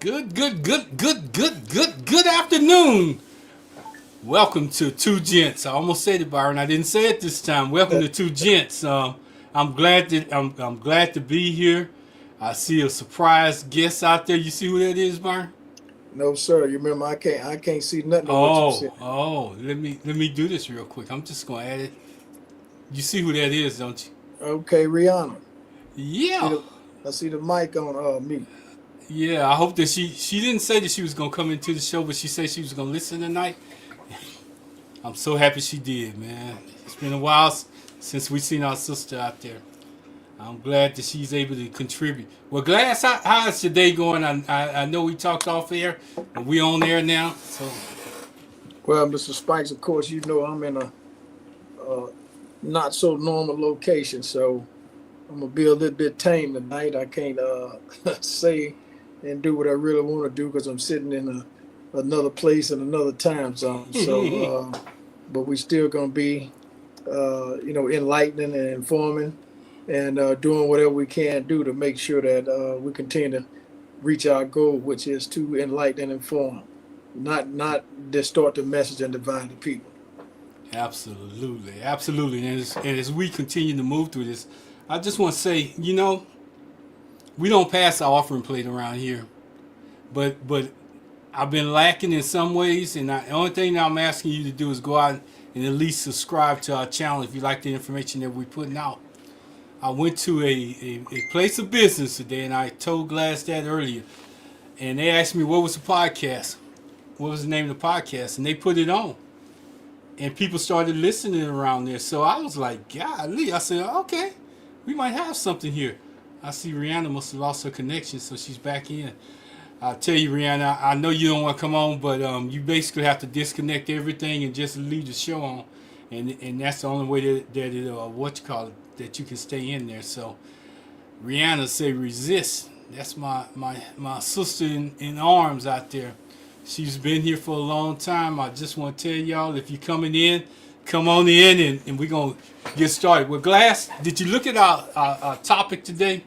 Good afternoon. Welcome to Two Gents. I almost said it, Byron. I didn't say it this time. Welcome to Two Gents. I'm glad to be here. I see a surprise guest out there. You see who that is, Byron? No, sir. You remember I can't see nothing of what you Oh, said. oh. Let me do this real quick. I'm just gonna add it. You see who that is, don't you? Okay, Rihanna. See Yeah. the I see the mic on mute. Yeah. I hope that she didn't say that she was gonna come into the show, but she said she was gonna listen tonight. I'm so happy she did, man. It's been a while since we seen our sister out there. I'm glad that she's able to contribute. Well, Glass, how's your day going? I know we talked off air, but we on air now. So Well, Mr. Spikes, of course, you know I'm in a not so normal location, so I'm gonna be a little bit tame tonight. I can't say and do what I really want to do because I'm sitting in another place in another time zone. But we still gonna be, enlightening and informing and doing whatever we can do to make sure that we continue to reach our goal, which is to enlighten and inform, not distort the message and divide the people. absolutely. And as we continue to move through this, I just want to say, we don't pass our offering plate around here, but I've been lacking in some ways, and the only thing that I'm asking you to do is go out and at least subscribe to our channel if you like the information that we're putting out. I went to a place of business today, and I told Glass that earlier, and they asked me what was the podcast, what was the name of the podcast, and they put it on, and people started listening around there. So I was like, golly, I said, okay, we might have something here. I see Rihanna must have lost her connection, so she's back in. I'll tell you, Rihanna, I know you don't want to come on, but you basically have to disconnect everything and just leave the show on, and that's the only way that it what you call it, that you can stay in there. So Rihanna say resist. That's my sister in arms out there. She's been here for a long time. I just want to tell y'all, if you're coming in, come on in, and we're gonna get started. Well, Glass, did you look at our topic today?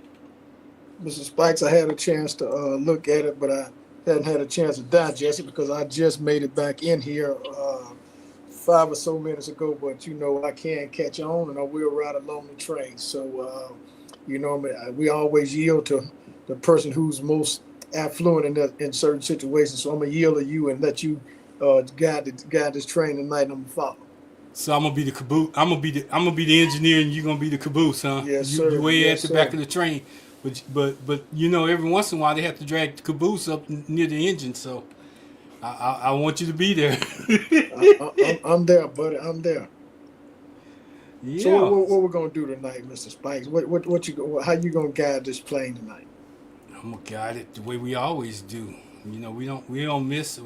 Mr. Spikes, I had a chance to look at it, but I hadn't had a chance to digest it because I just made it back in here 5 or so minutes ago. But I can catch on, and I will ride along the train. So we always yield to the person who's most affluent in certain situations. So I'm gonna yield to you and let you guide this train tonight. And I'm gonna follow. So I'm gonna be the caboose. I'm gonna be the engineer, and you're gonna be the caboose, huh? Yes, You sir. way at Yes, the back of sir. the train, but every once in a while they have to drag the caboose up near the engine. So I want you to be there. I'm there, buddy. I'm there. So Yeah, what we're gonna do tonight, Mr. Spikes? How you gonna guide this plane tonight? I'm gonna guide it the way we always do. We don't miss.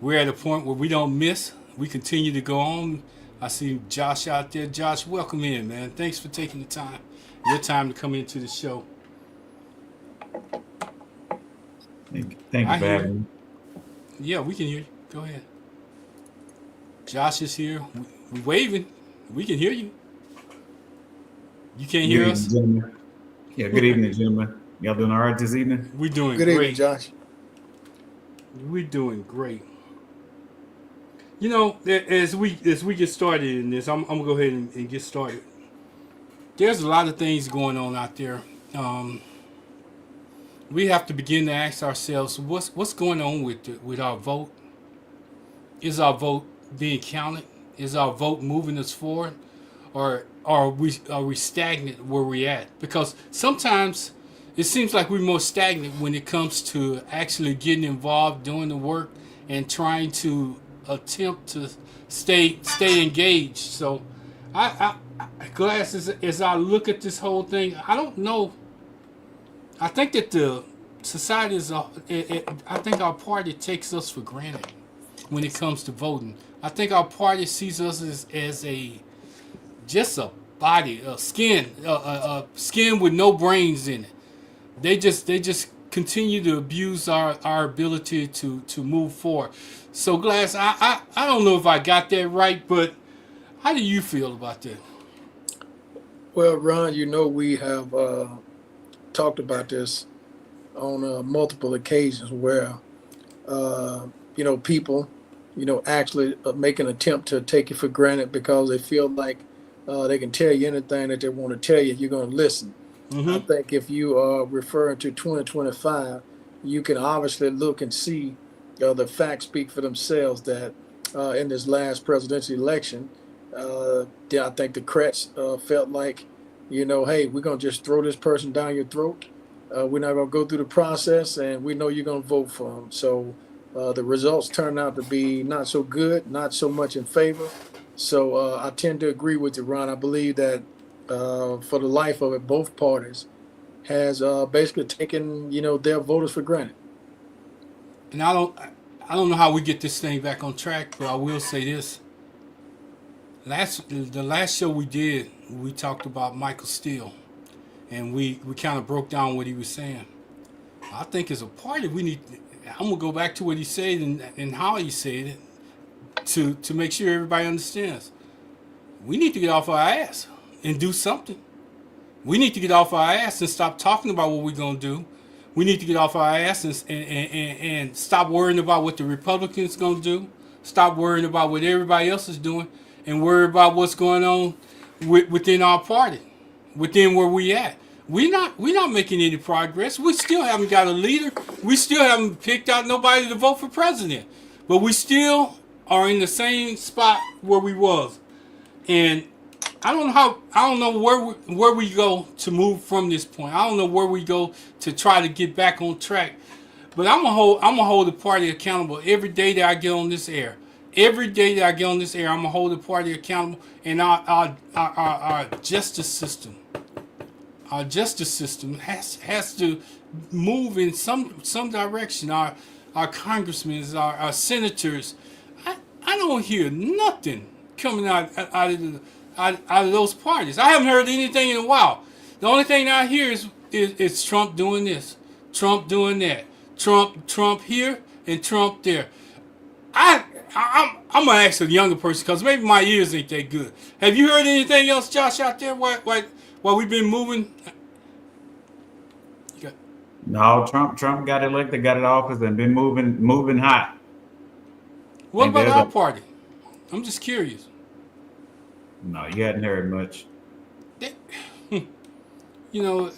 We're at a point where we don't miss. We continue to go on. I see Josh out there. Josh, welcome in, man. Thanks for taking the time, your time to come into the show. Thank you I for hear you. having me. Yeah, we can hear you. Go ahead. Josh is here. We waving. We can hear you. You can't Good hear evening, us? gentlemen. Yeah, good evening, gentlemen. Y'all doing all right this evening? We're doing Good evening, great. Josh. We're doing great. As we get started in this, I'm gonna go ahead and get started. There's a lot of things going on out there. Um, we have to begin to ask ourselves, what's going on with our vote? Is our vote being counted? Is our vote moving us forward, or are we stagnant where we're at? Because sometimes it seems like we're more stagnant when it comes to actually getting involved, doing the work, and trying to attempt to stay engaged. So, Glass, as I look at this whole thing, I don't know. I think that the society is. I think our party takes us for granted when it comes to voting. I think our party sees us as a just a body, a skin with no brains in it. They just continue to abuse our ability to move forward. So Glass, I don't know if I got that right, but how do you feel about that? Well, Ron, we have talked about this on multiple occasions where uh, people, actually make an attempt to take you for granted because they feel like they can tell you anything that they want to tell you. You're going to listen. I Mm-hmm. think if you are referring to 2025, you can obviously look and see the facts speak for themselves that in this last presidential election, yeah, I think the Krets felt like, hey, we're going to just throw this person down your throat. We're not going to go through the process, and we know you're going to vote for them. So the results turned out to be not so good, not so much in favor. So I tend to agree with you, Ron. I believe that for the life of it, both parties has basically taken their voters for granted. And I don't know how we get this thing back on track, but I will say this: the last show we did, we talked about Michael Steele, and we kind of broke down what he was saying. I think as a party, we need. I'm gonna go back to what he said and how he said it to make sure everybody understands. We need to get off our ass and do something. We need to get off our ass and stop talking about what we're gonna do. We need to get off our ass and stop worrying about what the Republicans gonna do. Stop worrying about what everybody else is doing, and worry about what's going on within our party, within where we at. We not making any progress. We still haven't got a leader. We still haven't picked out nobody to vote for president. But we still are in the same spot where we was. And I don't know where we go to move from this point. I don't know where we go to try to get back on track. But I'm gonna hold the party accountable every day that I get on this air. Every day that I get on this air, I'm gonna hold the party accountable, and our justice system, has to move in some direction. Our congressmen, our senators, I don't hear nothing coming out of those parties. I haven't heard anything in a while. The only thing I hear is Trump doing this, Trump doing that, Trump here and Trump there. I'm gonna ask a younger person because maybe my ears ain't that good. Have you heard anything else, Josh, out there while we've been moving? You got, No, Trump got elected, got in office, and been moving hot. what Think about there's our a party? I'm just curious. no. You hadn't heard much. They, you know,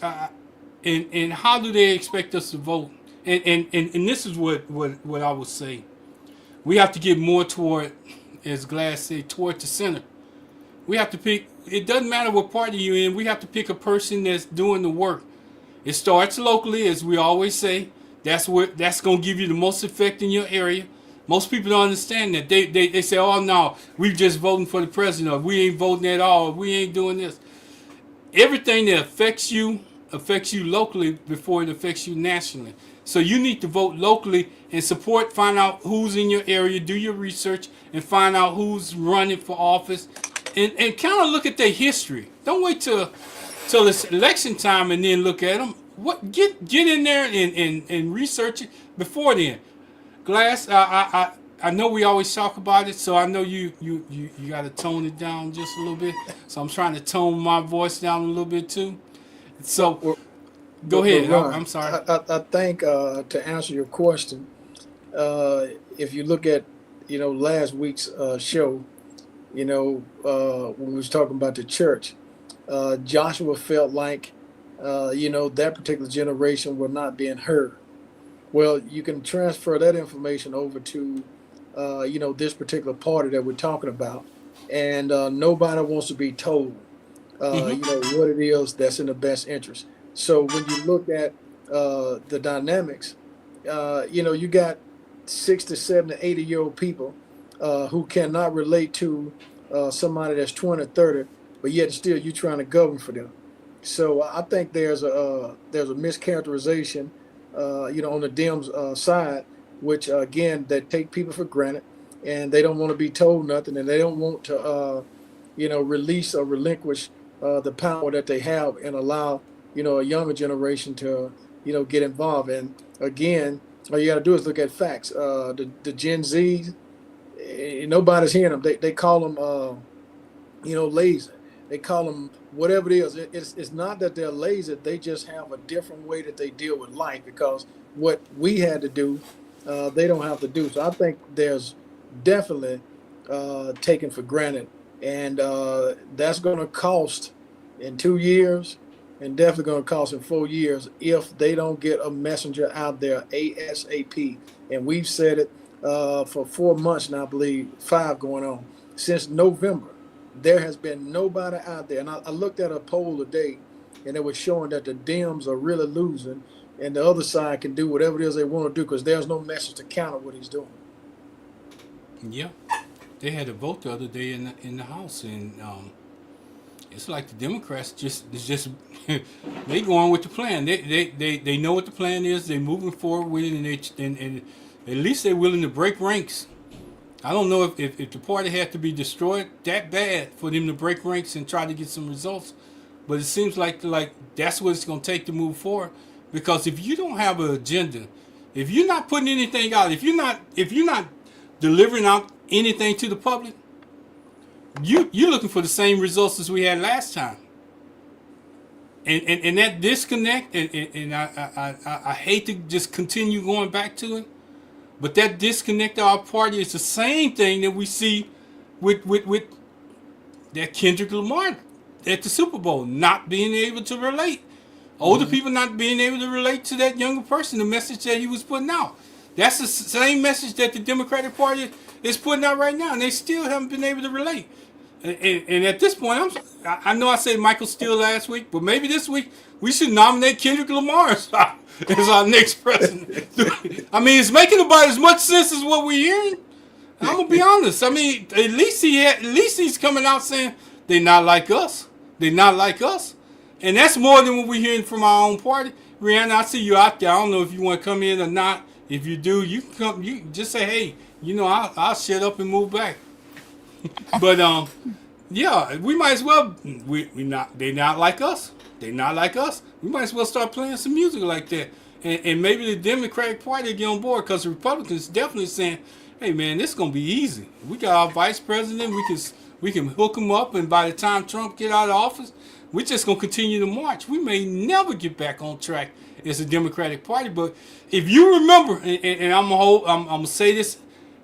and how do they expect us to vote? And this is what I would say. We have to get more toward, as Glass said, toward the center. We have to pick. It doesn't matter what party you're in. We have to pick a person that's doing the work. It starts locally, as we always say. That's gonna give you the most effect in your area. Most people don't understand that. They say, oh no, we just voting for the president, or we ain't voting at all, or we ain't doing this. Everything that affects you locally before it affects you nationally. So you need to vote locally and support, find out who's in your area, do your research, and find out who's running for office, and kind of look at their history. Don't wait till it's election time and then look at them. Get in there and research it before then. Glass, I know we always talk about it, so I know you got to tone it down just a little bit. So I'm trying to tone my voice down a little bit too. So Well, go but ahead. Ron, I'm sorry. I think to answer your question, if you look at last week's show, when we was talking about the church, Joshua felt like that particular generation were not being heard. Well, you can transfer that information over to this particular party that we're talking about, and nobody wants to be told Hmm. what it is that's in the best interest. So when you look at the dynamics, you got 60, 70, 80-year-old people who cannot relate to somebody that's 20, 30, but yet still you trying to govern for them. So I think there's a mischaracterization, on the Dems side, which again that take people for granted, and they don't want to be told nothing, and they don't want to, release or relinquish the power that they have, and allow a younger generation to get involved. And again, all you got to do is look at facts. The Gen Zs, nobody's hearing them. They call them lazy. they call them whatever it is. It's not that they're lazy. They just have a different way that they deal with life because what we had to do, they don't have to do. So I think there's definitely taken for granted, and that's going to cost in 2 years, and definitely going to cost in 4 years if they don't get a messenger out there ASAP. And we've said it for 4 months now, I believe, five going on since November. There has been nobody out there, and I looked at a poll today, and it was showing that the Dems are really losing, and the other side can do whatever it is they want to do because there's no message to counter what he's doing. Yeah, they had a vote the other day in the House, and it's like the Democrats just they going with the plan. They know what the plan is. They moving forward with it, and at least they're willing to break ranks. I don't know if the party had to be destroyed that bad for them to break ranks and try to get some results, but it seems like that's what it's going to take to move forward. Because if you don't have an agenda, if you're not putting anything out, if you're not delivering out anything to the public, you're looking for the same results as we had last time. And that disconnect, and I hate to just continue going back to it, but that disconnect of our party is the same thing that we see with that Kendrick Lamar at the Super Bowl, not being able to relate. Older people not being able to relate to that younger person, the message that he was putting out. That's the same message that the Democratic Party is putting out right now, and they still haven't been able to relate. And at this point, I know I said Michael Steele last week, but maybe this week we should nominate Kendrick Lamar as our next president. I mean, it's making about as much sense as what we're hearing. I'm gonna be honest. I mean, at least he's coming out saying they're not like us. They're not like us, and that's more than what we're hearing from our own party. Rihanna, I see you out there. I don't know if you want to come in or not. If you do, you can come. You just say, hey, I'll shut up and move back. But yeah, we might as well. We not. They not like us. They not like us. We might as well start playing some music like that, and maybe the Democratic Party will get on board because the Republicans definitely saying, "Hey man, this is gonna be easy. We got our vice president. We can hook him up, and by the time Trump get out of office, we're just gonna continue to march. We may never get back on track as a Democratic Party, but if you remember, and I'm gonna say this,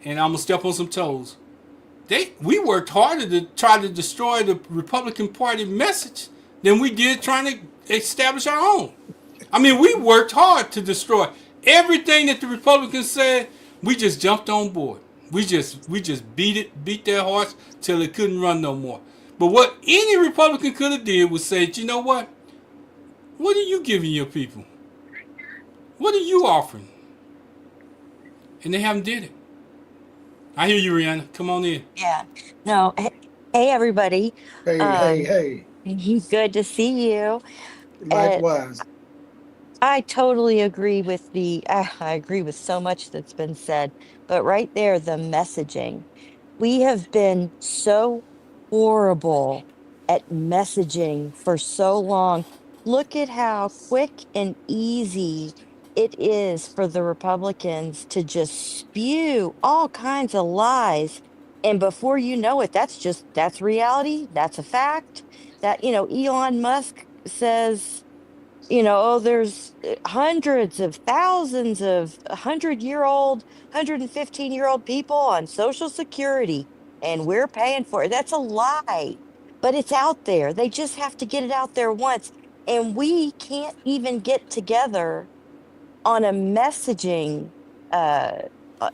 and I'm gonna step on some toes. We worked harder to try to destroy the Republican Party message than we did trying to establish our own. I mean, we worked hard to destroy everything that the Republicans said. We just jumped on board. We just beat their horse till it couldn't run no more. But what any Republican could have did was say, you know what? What are you giving your people? What are you offering? And they haven't did it. I hear you, Rihanna. Come on in. Yeah. No. Hey, everybody. Hey, hey, Um, hey! good to see you. Uh, Likewise. I totally agree with I agree with so much that's been said, but right there, the messaging. We have been so horrible at messaging for so long. Look at how quick and easy it is for the Republicans to just spew all kinds of lies. And before you know it, that's reality. That's a fact. Elon Musk says, oh, there's hundreds of thousands of 100-year-old, 115-year-old people on Social Security, and we're paying for it. That's a lie, but it's out there. They just have to get it out there once. And we can't even get together on a messaging uh, uh,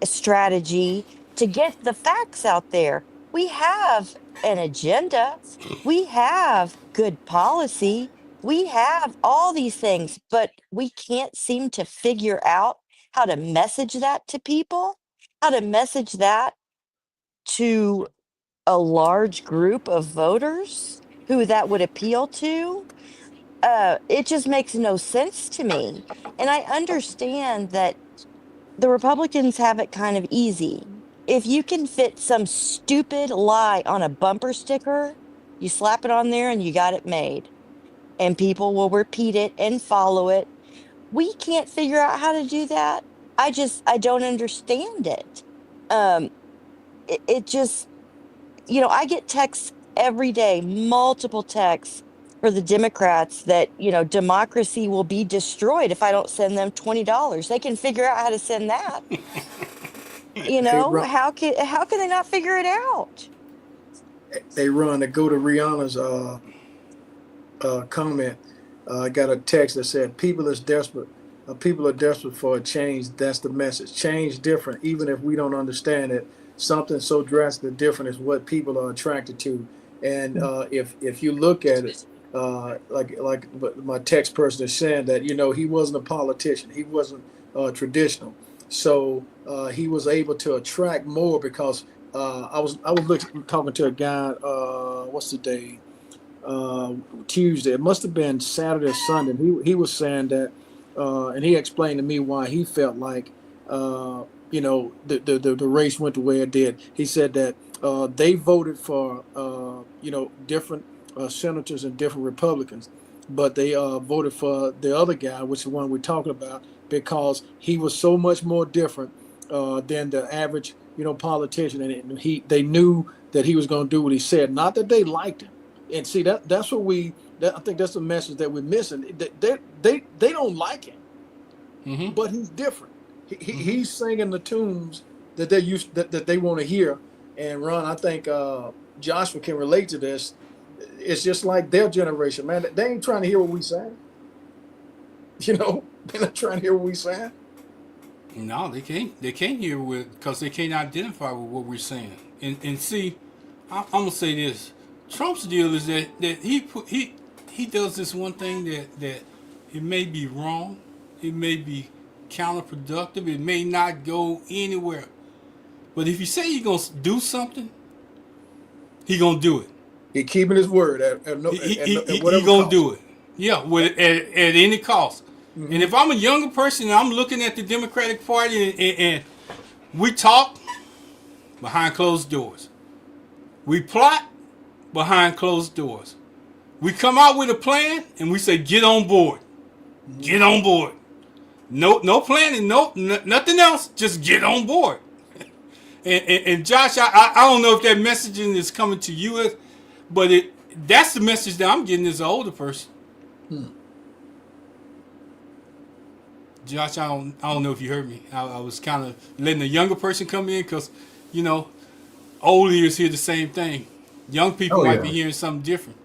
strategy to get the facts out there. We have an agenda, we have good policy, we have all these things, but we can't seem to figure out how to message that to people, how to message that to a large group of voters who that would appeal to. It just makes no sense to me. And I understand that the Republicans have it kind of easy. If you can fit some stupid lie on a bumper sticker, you slap it on there and you got it made. And people will repeat it and follow it. We can't figure out how to do that. I don't understand it. Um, it just, I get texts every day, multiple texts for the Democrats that, democracy will be destroyed if I don't send them $20. They can figure out how to send that. Hey, Ron, How can they not figure it out? to go to Rihanna's comment. I got a text that said, "People is desperate. People are desperate for a change. That's the message. Change different, even if we don't understand it. Something so drastically different is what people are attracted to. And if you look at it, like my text person is saying that he wasn't a politician. He wasn't traditional. So he was able to attract more because I was talking to a guy. What's the day? Tuesday. It must have been Saturday or Sunday. He was saying that, and he explained to me why he felt like, the race went the way it did. He said that they voted for different senators and different Republicans, but they voted for the other guy, which is the one we're talking about, because he was so much more different than the average politician, and they knew that he was going to do what he said. Not that they liked him. And see that's what I think that's the message that we're missing. They don't like him, Mm-hmm. but he's different. Mm-hmm. He's singing the tunes that they that they want to hear. And Ron, I think Joshua can relate to this. It's just like their generation, man. They ain't trying to hear what we saying. They're not trying to hear what we saying. No, they can't. They can't hear because they can't identify with what we're saying. And see, I'm gonna say this: Trump's deal is that he does this one thing that it may be wrong, it may be counterproductive, it may not go anywhere. But if you say you're gonna do something, he gonna do it. He keeping his word at He whatever gonna cost. do it. Yeah, at any cost. Mm-hmm. And if I'm a younger person and I'm looking at the Democratic Party and we talk behind closed doors, we plot behind closed doors, we come out with a plan and we say get on board, Mm-hmm. get on board. No planning, nothing else. Just get on board. And Josh, I don't know if that messaging is coming to you, but that's the message that I'm getting as an older person. Hmm. Josh, I don't know if you heard me. I was kind of letting a younger person come in because, old ears hear the same thing. Young people Oh, might yeah. be hearing something different.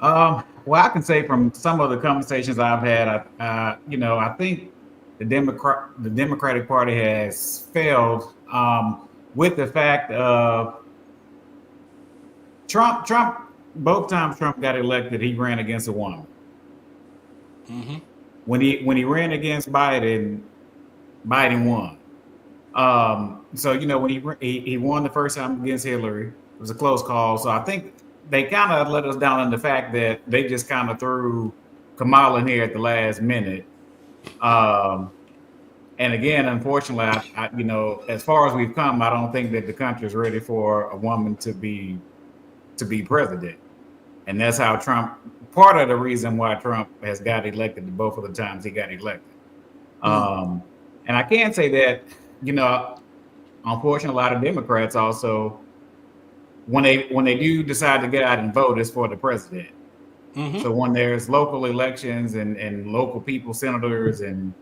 Well, I can say from some of the conversations I've had, I think the Democratic Party has failed with the fact of Trump. Both times Trump got elected, he ran against a woman. Mm-hmm. When he ran against Biden won. So when he won the first time against Hillary, it was a close call. So I think they kind of let us down in the fact that they just kind of threw Kamala in here at the last minute. And again, unfortunately, I as far as we've come, I don't think that the country is ready for a woman to be president. And that's how Trump. Part of the reason why Trump has got elected both of the times he got elected. And I can say that unfortunately, a lot of Democrats also, when they do decide to get out and vote, it's for the president. Mm-hmm. So when there's local elections and local people, senators, and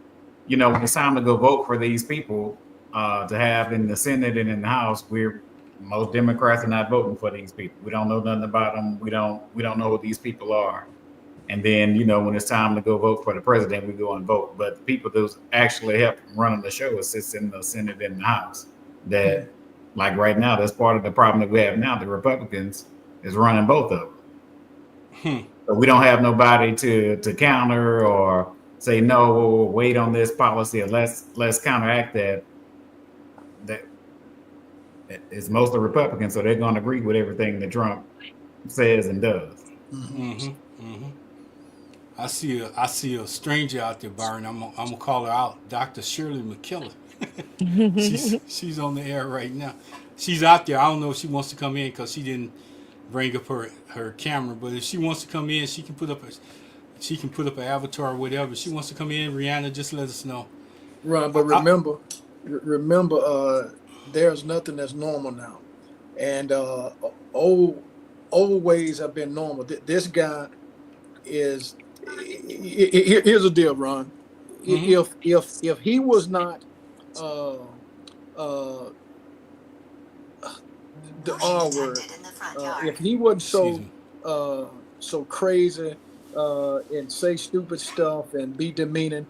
when it's time to go vote for these people to have in the Senate and in the House, most Democrats are not voting for these people. We don't know nothing about them. We don't know who these people are. And then, when it's time to go vote for the president, we go and vote. But the people that actually help running the show sits in the Senate and the House. That, like right now, that's part of the problem that we have now. The Republicans is running both of them. So we don't have nobody to counter or say, no, we'll wait on this policy or let's counteract that. It's mostly Republicans, so they're going to agree with everything that Trump says and does. Mm-hmm. Mm-hmm. I see a stranger out there, Byron. I'm gonna call her out, Dr. Shirley McKellar. she's on the air right now. She's out there. I don't know if she wants to come in because she didn't bring up her camera. But if she wants to come in, she can put up an avatar or whatever. If she wants to come in, Rihanna, just let us know. Right, but remember, there's nothing that's normal now, and old ways have been normal. This guy is. Here's the deal, Ron. Mm-hmm. If he was not uh, uh, the R word, if he wasn't Excuse so me. so crazy and say stupid stuff and be demeaning,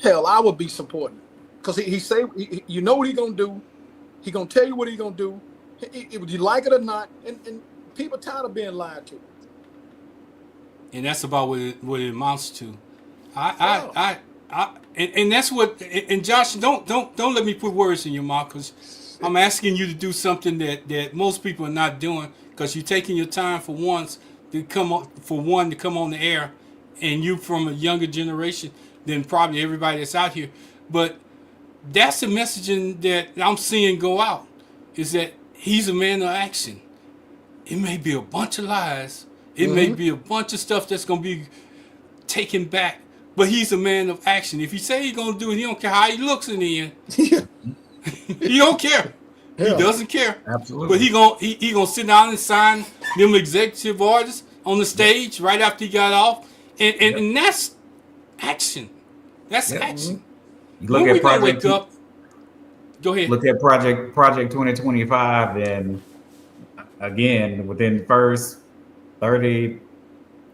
hell, I would be supporting him because he say you know what he gonna do. He gonna tell you what he gonna do. Would you like it or not? And people tired of being lied to. And that's about what it amounts to. Yeah. And that's what. And Josh, don't let me put words in your mouth, because I'm asking you to do something that most people are not doing, because you're taking your time for once to come on the air, and you from a younger generation than probably everybody that's out here. But that's the messaging that I'm seeing go out, is that he's a man of action. It may be a bunch of lies. It may Mm-hmm. be a bunch of stuff that's gonna be taken back, but he's a man of action. If he say he's gonna do it, he don't care how he looks in the end. Yeah. He don't care. He Yeah. doesn't care. Absolutely. But he gonna sit down and sign them executive orders on the stage right after he got off, and that's action. That's Yep. action. You look When at we gonna Project wake up? Go ahead. look at Project 2025, and again, within the first 30,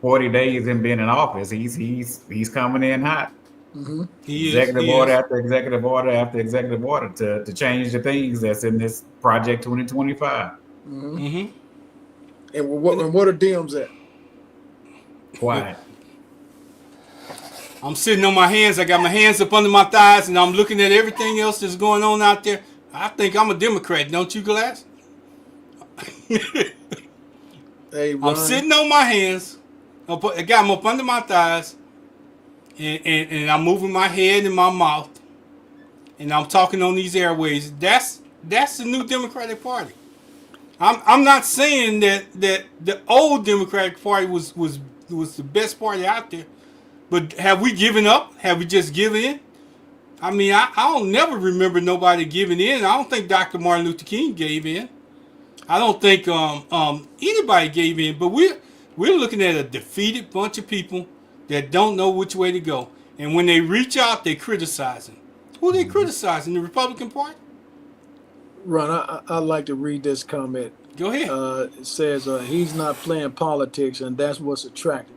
40 days in being in office, he's coming in hot. Mm-hmm. He is. Executive He order is. after executive order after executive order to change the things that's in this Project 2025. Mm-hmm. Mm-hmm. And what are Dems at? Quiet. I'm sitting on my hands. I got my hands up under my thighs, and I'm looking at everything else that's going on out there. I think I'm a Democrat, don't you, Glass? Hey, Ron. I'm sitting on my hands. I got them up under my thighs, and I'm moving my head and my mouth, and I'm talking on these airways. That's the new Democratic Party. I'm not saying that the old Democratic Party was the best party out there, but have we given up? Have we just given in? I mean, I don't never remember nobody giving in. I don't think Dr. Martin Luther King gave in. I don't think anybody gave in. But we're looking at a defeated bunch of people that don't know which way to go. And when they reach out, they criticizing. Who they criticizing? The Republican Party? Ron, I'd like to read this comment. Go ahead. It says he's not playing politics, and that's what's attractive.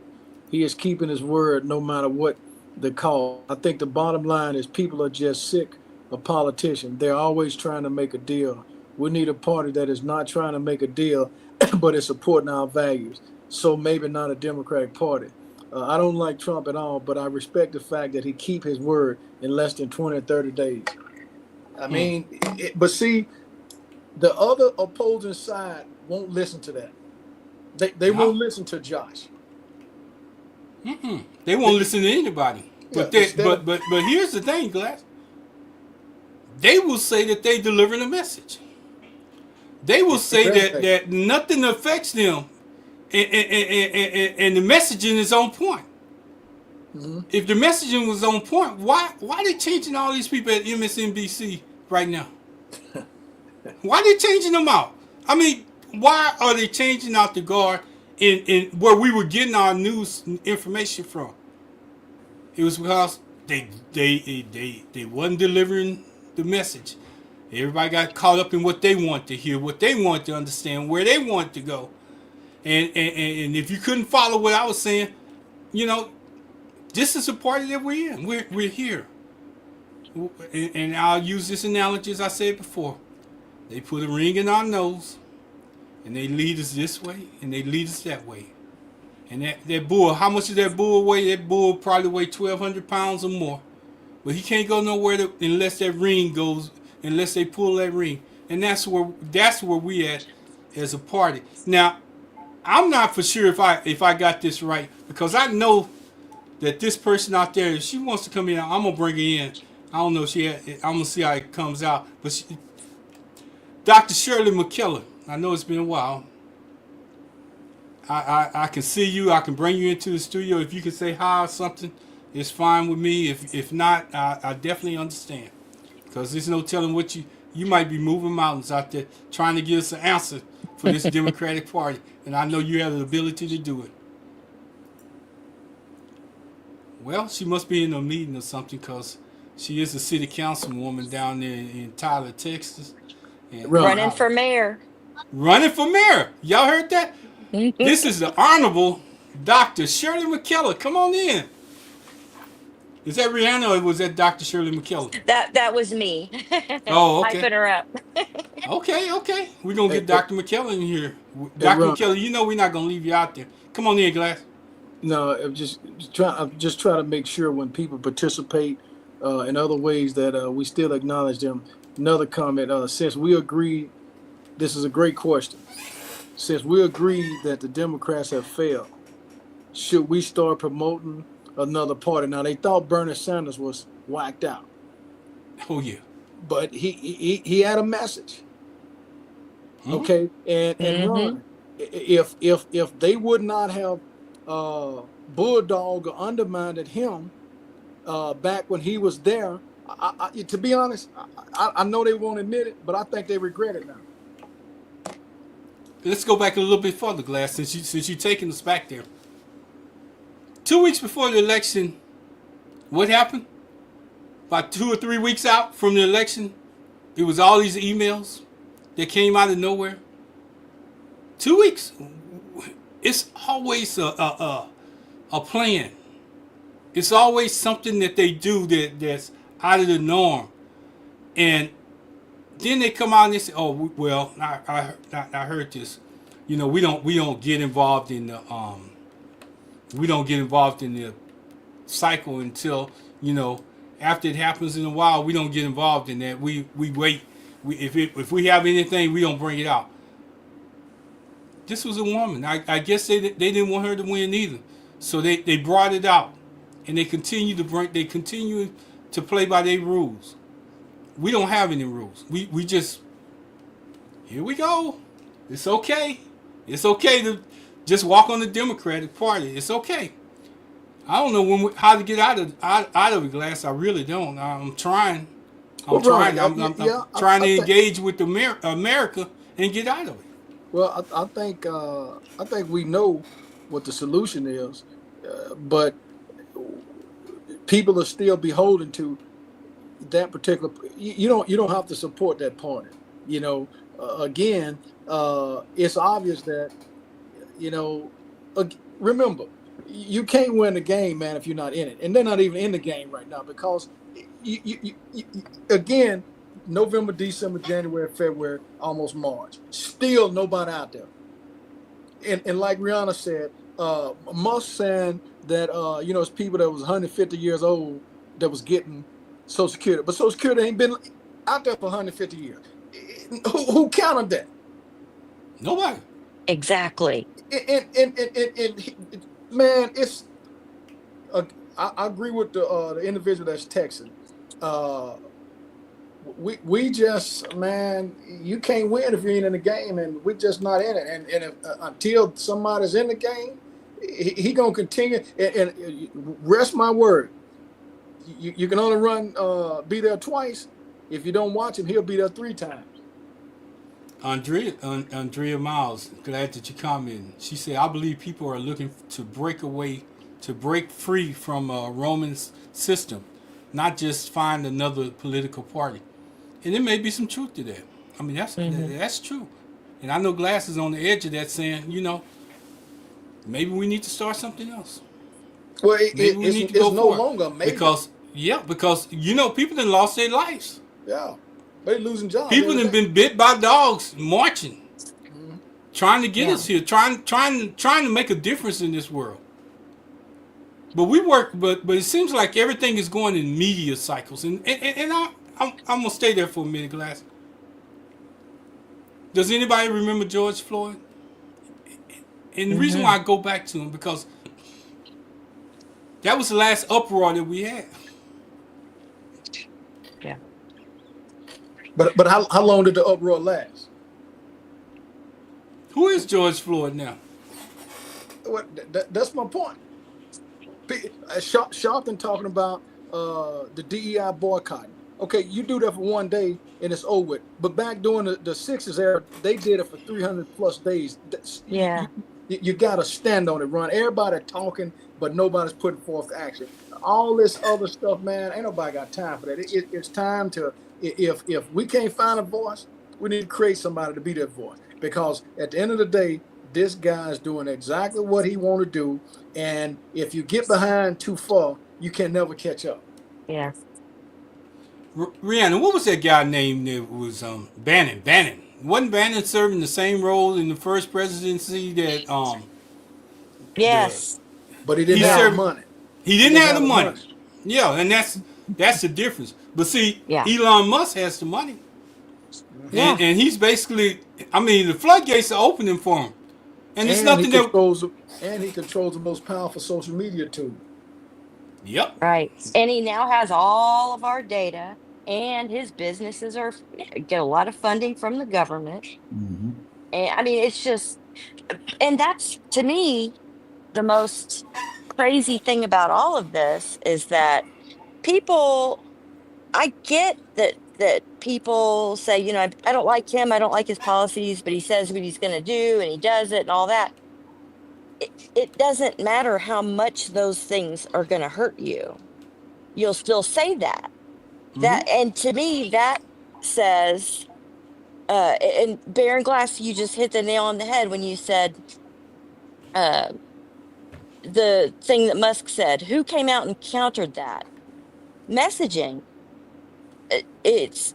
He is keeping his word no matter what the call. I think the bottom line is people are just sick of politicians. They're always trying to make a deal. We need a party that is not trying to make a deal, but is supporting our values. So maybe not a Democratic Party. I don't like Trump at all, but I respect the fact that he keep his word in less than 20 or 30 days. I mean, but see, the other opposing side won't listen to that. They won't listen to Josh. They won't listen to anybody. But Yeah, but here's the thing, Glass. They will say that they delivering a message. They will say that nothing affects them, and the messaging is on point. Mm-hmm. If the messaging was on point, why they changing all these people at MSNBC right now? Why they changing them out? I mean, why are they changing out the guard in where we were getting our news information from? It was because they wasn't delivering the message. Everybody got caught up in what they want to hear, what they want to understand, where they want to go. And if you couldn't follow what I was saying, you know, this is a party that we're in. We're here. And I'll use this analogy as I said before. They put a ring in our nose, and they lead us this way, and they lead us that way. And that bull, how much does that bull weigh? That bull probably weigh 1,200 pounds or more. But he can't go nowhere unless that ring goes, unless they pull that ring. And that's where we at as a party. Now, I'm not for sure if I got this right, because I know that this person out there, if she wants to come in, I'm gonna bring her in. I don't know if I'm gonna see how it comes out. But Dr. Shirley McKellar, I know it's been a while. I can see you. I can bring you into the studio. If you can say hi or something, it's fine with me. If not, I definitely understand. Because there's no telling what you might be moving mountains out there trying to give us an answer for this Democratic Party, and I know you have the ability to do it. Well, she must be in a meeting or something because she is a city councilwoman down there in Tyler, Texas. And Right. Running for mayor. running for mayor. Y'all heard that? This is the Honorable Dr. Shirley McKellar. Come on in. Is that Rihanna or was that Dr. Shirley McKellar? That was me. Oh, okay. Hyping her up. Okay. We're going to Hey, get Dr. McKellar in here. hey, Dr. Ron. McKellar, you know we're not going to leave you out there. Come on in, Glass. No, I'm just trying to make sure when people participate in other ways that we still acknowledge them. Another comment, since we agree, this is a great question. Since we agree that the Democrats have failed, should we start promoting another party? Now, they thought Bernie Sanders was whacked out, Oh, yeah. but he had a message. Mhm. Okay, and Ron, if they would not have bulldog or undermined him back when he was there, to be honest, I know they won't admit it, but I think they regret it now. Let's go back a little bit further, Glass, since you're taking us back there. 2 weeks before the election, what happened? About 2 or 3 weeks out from the election, it was all these emails that came out of nowhere. 2 weeks. It's always a plan. It's always something that they do that's out of the norm. And then they come out and they say, "Oh, well, I heard this. You know, we don't get involved in the cycle until, you know, after it happens in a while. We don't get involved in that. We wait. If we have anything, we don't bring it out." This was a woman. I guess they didn't want her to win either, so they brought it out, and they continue to play by their rules. We don't have any rules. We just, here we go. It's okay. It's okay to just walk on the Democratic Party. It's okay. I don't know how to get out of the Glass. I really don't. I'm trying. I'm trying to engage with America and get out of it. Well, I think we know what the solution is, but people are still beholden to that particular. You don't have to support that party. You know, again, it's obvious that, you know, remember, you can't win the game, man, if you're not in it, and they're not even in the game right now because again. November, December, January, February, almost March. Still nobody out there. And like Rihanna said, Musk saying that, you know, it's people that was 150 years old that was getting Social Security. But Social Security ain't been out there for 150 years. Who counted that? Nobody. Exactly. And man, it's, I agree with the individual that's texting. We just, man, you can't win if you ain't in the game, and we're just not in it. And if, until somebody's in the game, he gonna continue. And rest my word, you can only be there twice. If you don't watch him, he'll be there 3 times. Andrea Miles, glad that you commented. She said, "I believe people are looking to break free from a Roman system, not just find another political party." And there may be some truth to that. I mean, that's true. And I know Glass is on the edge of that, saying, you know, maybe we need to start something else. Well, it's no longer maybe. Because you know, people done lost their lives. Yeah, they losing jobs. People have been bit by dogs marching, trying to get us here, trying to make a difference in this world. But we work, but it seems like everything is going in media cycles, and I'm gonna stay there for a minute, Glass. Does anybody remember George Floyd? And the reason why I go back to him because that was the last uproar that we had. Yeah. But how long did the uproar last? Who is George Floyd now? Well, that's my point. Sharpton talking about the DEI boycotting. Okay, you do that for one day and it's over with. But back during the Sixers era, they did it for 300 plus days. Yeah. You got to stand on it, run. Everybody talking, but nobody's putting forth action. All this other stuff, man, ain't nobody got time for that. It's time to, if we can't find a voice, we need to create somebody to be that voice. Because at the end of the day, this guy's doing exactly what he want to do. And if you get behind too far, you can never catch up. Yeah. Rihanna, what was that guy named that was Bannon? Bannon. Wasn't Bannon serving the same role in the first presidency that the Yes. But he didn't he have the Yeah. served? money. He He didn't didn't have the have the money. money. Yeah, and that's the difference. But see, Yeah. Elon Musk has the money, Hmm. Yeah. and he's basically. I mean, the floodgates are opening for him, and it's And he nothing that. controls the most powerful social media tool. Yep. Right. And he now has all of our data, and his businesses are get a lot of funding from the government. Mm-hmm. And I mean, it's just, and that's to me the most crazy thing about all of this is that people, I get that people say, I don't like him, I don't like his policies, but he says what he's going to do and he does it and all that. It doesn't matter how much those things are going to hurt you. You'll still say that. Mm-hmm. And to me, that says, and Baron Glass, you just hit the nail on the head when you said uh, the thing that Musk said. Who came out and countered that? Messaging. It's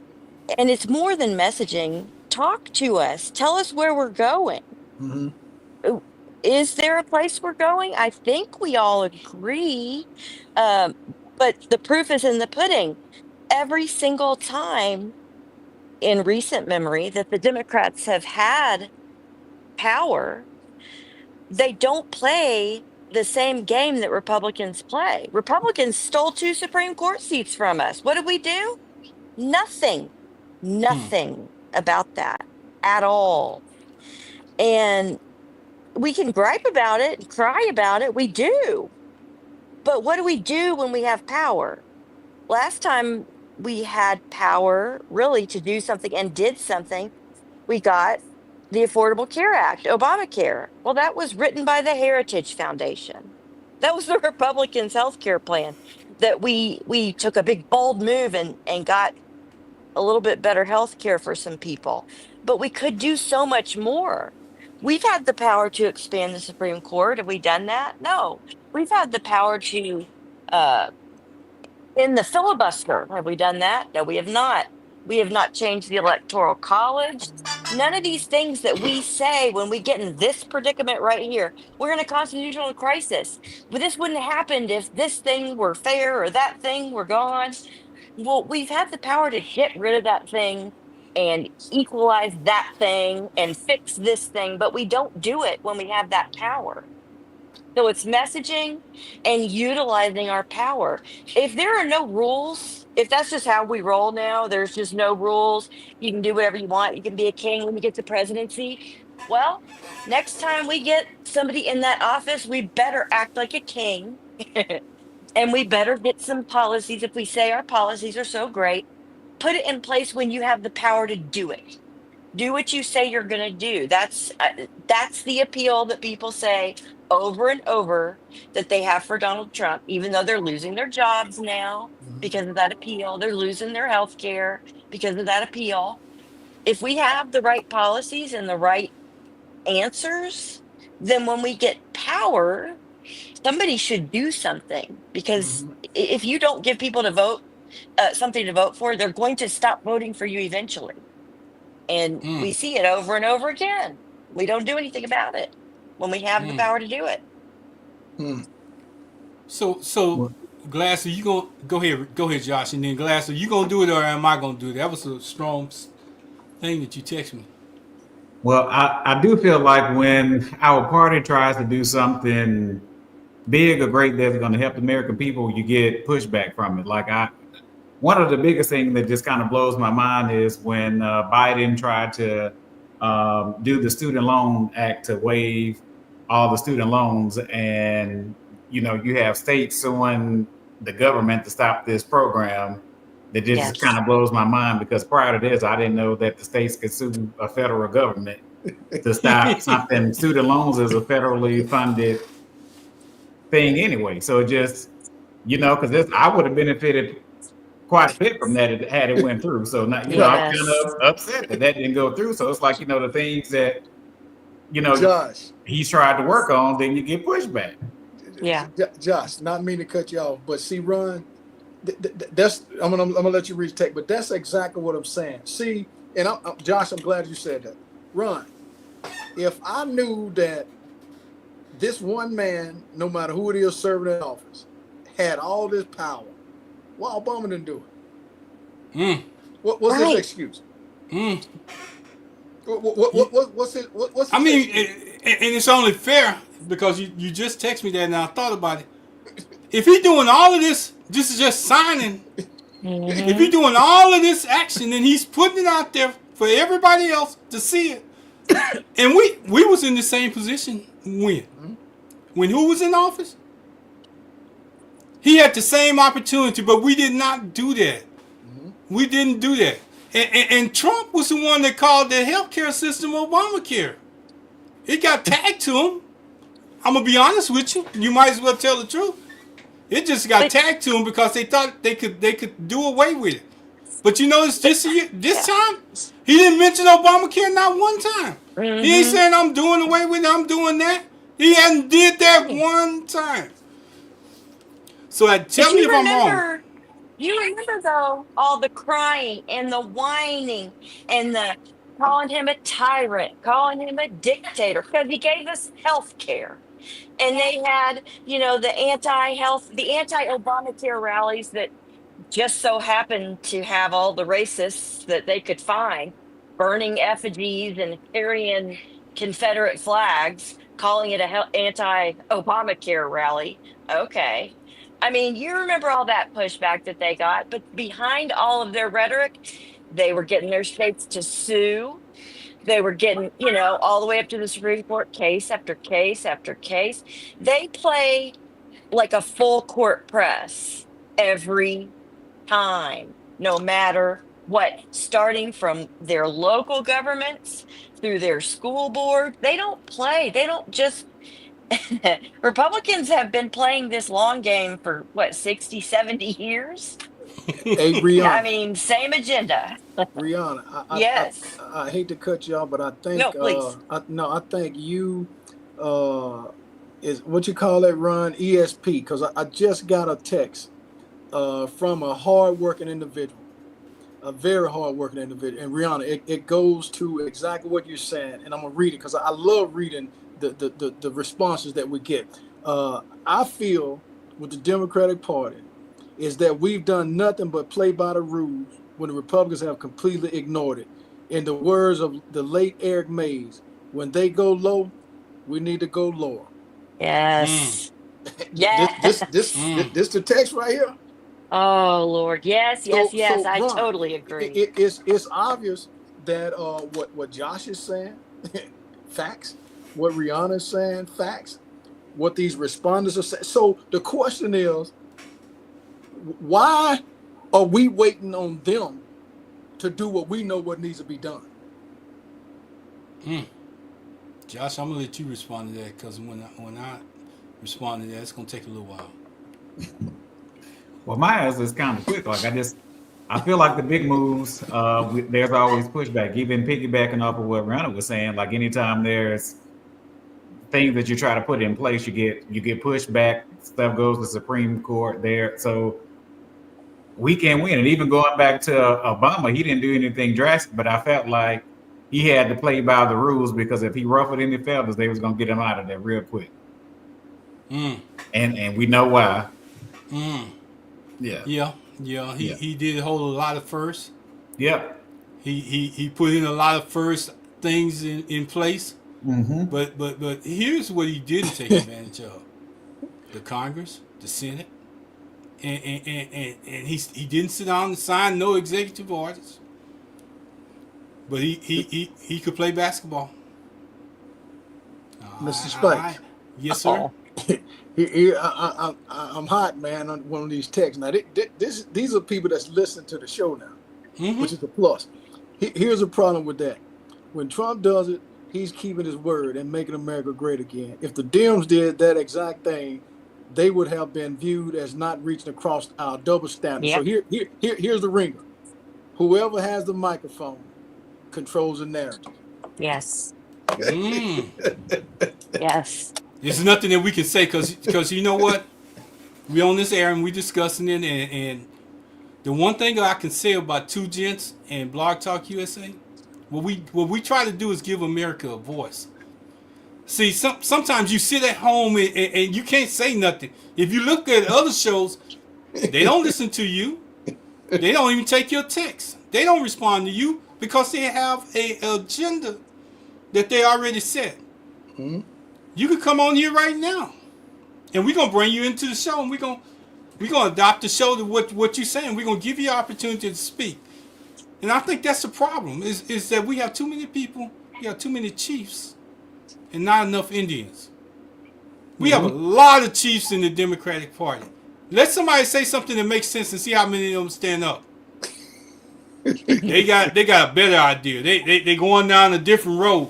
and it's more than messaging. Talk to us. Tell us where we're going. Hmm. Uh, Is there a place we're going? I think we all agree. Um, but the proof is in the pudding. Every single time in recent memory that the Democrats have had power, they don't play the same game that Republicans play. Republicans stole 2 Supreme Court seats from us. What did we do? Nothing. Hmm. Nothing about that at all. And we can gripe about it and cry about it. We do. But what do we do when we have power? Last time we had power really to do something and did something, we got the Affordable Care Act, Obamacare. Well, that was written by the Heritage Foundation. That was the Republicans' health care plan that we took a big bold move and got a little bit better health care for some people. But we could do so much more. We've had the power to expand the Supreme Court. Have we done that? No. We've had the power to uh, in the filibuster. Have we done that? No, we have not. We have not changed the Electoral College. None of these things that we say when we get in this predicament right here, we're in a constitutional crisis. But this wouldn't have happened if this thing were fair or that thing were gone. Well, we've had the power to get rid of that thing and equalize that thing and fix this thing, but we don't do it when we have that power. So it's messaging and utilizing our power. If there are no rules, if that's just how we roll now, there's just no rules. You can do whatever you want. You can be a king when you get the presidency. Well, next time we get somebody in that office, we better act like a king. And we better get some policies. If we say our policies are so great, put it in place when you have the power to do it. Do what you say you're going to do. That's the appeal that people say over and over that they have for Donald Trump, even though they're losing their jobs now Hmm. because of that appeal. They're losing their health care because of that appeal. If we have the right policies and the right answers, then when we get power, somebody should do something because Hmm. if you don't give people to vote, something to vote for, they're going to stop voting for you eventually. And Mm. we see it over and over again. We don't do anything about it when we have the Mm. power to do it. Hmm. So, Well, Glasser, you gonna go ahead, Josh, and then Glasser, you gonna do it or am I gonna do it? That was a strong thing that you text me. well, I do feel like when our party tries to do something big or great that's going to help the American people, you get pushback from it. One of the biggest things that just kind of blows my mind is when Biden tried to do the student loan act to waive all the student loans, and you have states suing the government to stop this program that just Yes. kind of blows my mind, because prior to this, I didn't know that the states could sue a federal government to stop something. Student loans is a federally funded thing anyway. So it just, because I would have benefited quite a bit from that had it went through. So now, I'm kind Yes. of upset that didn't go through. So it's like, the things that, Josh, he's tried to work on, then you get pushback. Yeah. Josh, not mean to cut you off, but see, Ron, that's I'm gonna let you read the text, but that's exactly what I'm saying. See, and Josh, I'm glad you said that. Ron, if I knew that this one man, no matter who it is serving in office, had all this power, why Obama didn't do it? What's his excuse? What's his I mean, excuse? and it's only fair because you just text me that and I thought about it. If he's doing all of this, this is just signing. If he's doing all of this action, then he's putting it out there for everybody else to see it. And we was in the same position when who was in office? He had the same opportunity, but we did not do that. We didn't do that. And Trump was the one that called the healthcare system Obamacare. It got tagged to him. I'm gonna be honest with you. You might as well tell the truth. It just got tagged to him because they thought they could do away with it. But it's just this time he didn't mention Obamacare not one time. He ain't saying I'm doing away with it. I'm doing that. He hadn't did that one time. So tell me if I'm wrong. You remember though all the crying and the whining and the calling him a tyrant, calling him a dictator because he gave us health care. And they had, the anti-Obamacare rallies that just so happened to have all the racists that they could find burning effigies and carrying Confederate flags, calling it a anti-Obamacare rally. Okay. I mean, you remember all that pushback that they got, but behind all of their rhetoric, they were getting their states to sue. They were getting, all the way up to the Supreme Court, case after case after case. They play like a full court press every time, no matter what, starting from their local governments through their school board. They don't play. They don't just. Republicans have been playing this long game for what, 60, 70 years? Hey, Rihanna. I mean, same agenda. Rihanna, Yes. I hate to cut you off, but I think No, please. I think you is what you call that, Ron, ESP, because I just got a text from a hardworking individual, a very hardworking individual. And Rihanna, it goes to exactly what you're saying, and I'm gonna read it because I love reading the responses that we get. I feel with the Democratic Party is that we've done nothing but play by the rules when the Republicans have completely ignored it. In the words of the late Eric Mays, when they go low, we need to go lower. Yes. Yes. This the text right here. Oh Lord. Yes, yes, yes. So I Ron, totally agree. It's obvious that what Josh is saying, facts. What Rihanna is saying, facts. What these responders are saying. So the question is, why are we waiting on them to do what we know what needs to be done? Josh, I'm gonna let you respond to that because when I respond to that, it's gonna take a little while. Well, my answer is kind of quick. Like I feel like the big moves, there's always pushback. Even piggybacking off of what Rihanna was saying, like anytime there's things that you try to put in place, you get pushed back. Stuff goes to Supreme Court there, so we can win. And even going back to Obama, he didn't do anything drastic, but I felt like he had to play by the rules because if he ruffled any feathers, they was gonna get him out of there real quick. And we know why. Yeah. He did hold a lot of firsts. Yep. He put in a lot of first things in place. But here's what he didn't take advantage of: the Congress, the Senate, and he didn't sit down and sign no executive orders. But he could play basketball. Mr. Spikes. Yes, sir. I'm hot, man, on one of these texts. Now, these are people that's listening to the show now, Mm-hmm. which is a plus. Here's a problem with that. When Trump does it, he's keeping his word and making America great again. If the Dems did that exact thing, they would have been viewed as not reaching across our double standard. So Yep. here's the ringer. Whoever has the microphone controls the narrative. Yes. Mm. Yes. There's nothing that we can say because you know what? We on this air and we discussing it and the one thing I can say about Two Gents and Blog Talk USA, what we try to do is give America a voice. See, sometimes you sit at home and you can't say nothing. If you look at other shows, they don't listen to you. They don't even take your text. They don't respond to you because they have a agenda that they already set. Hmm? You can come on here right now, and we're gonna bring you into the show, and we're gonna adopt the show to what you're saying. We're gonna give you an opportunity to speak. And I think that's the problem is that we have too many people, we have too many chiefs, and not enough Indians. We have a lot of chiefs in the Democratic Party. Let somebody say something that makes sense and see how many of them stand up. They got a better idea. They going down a different road.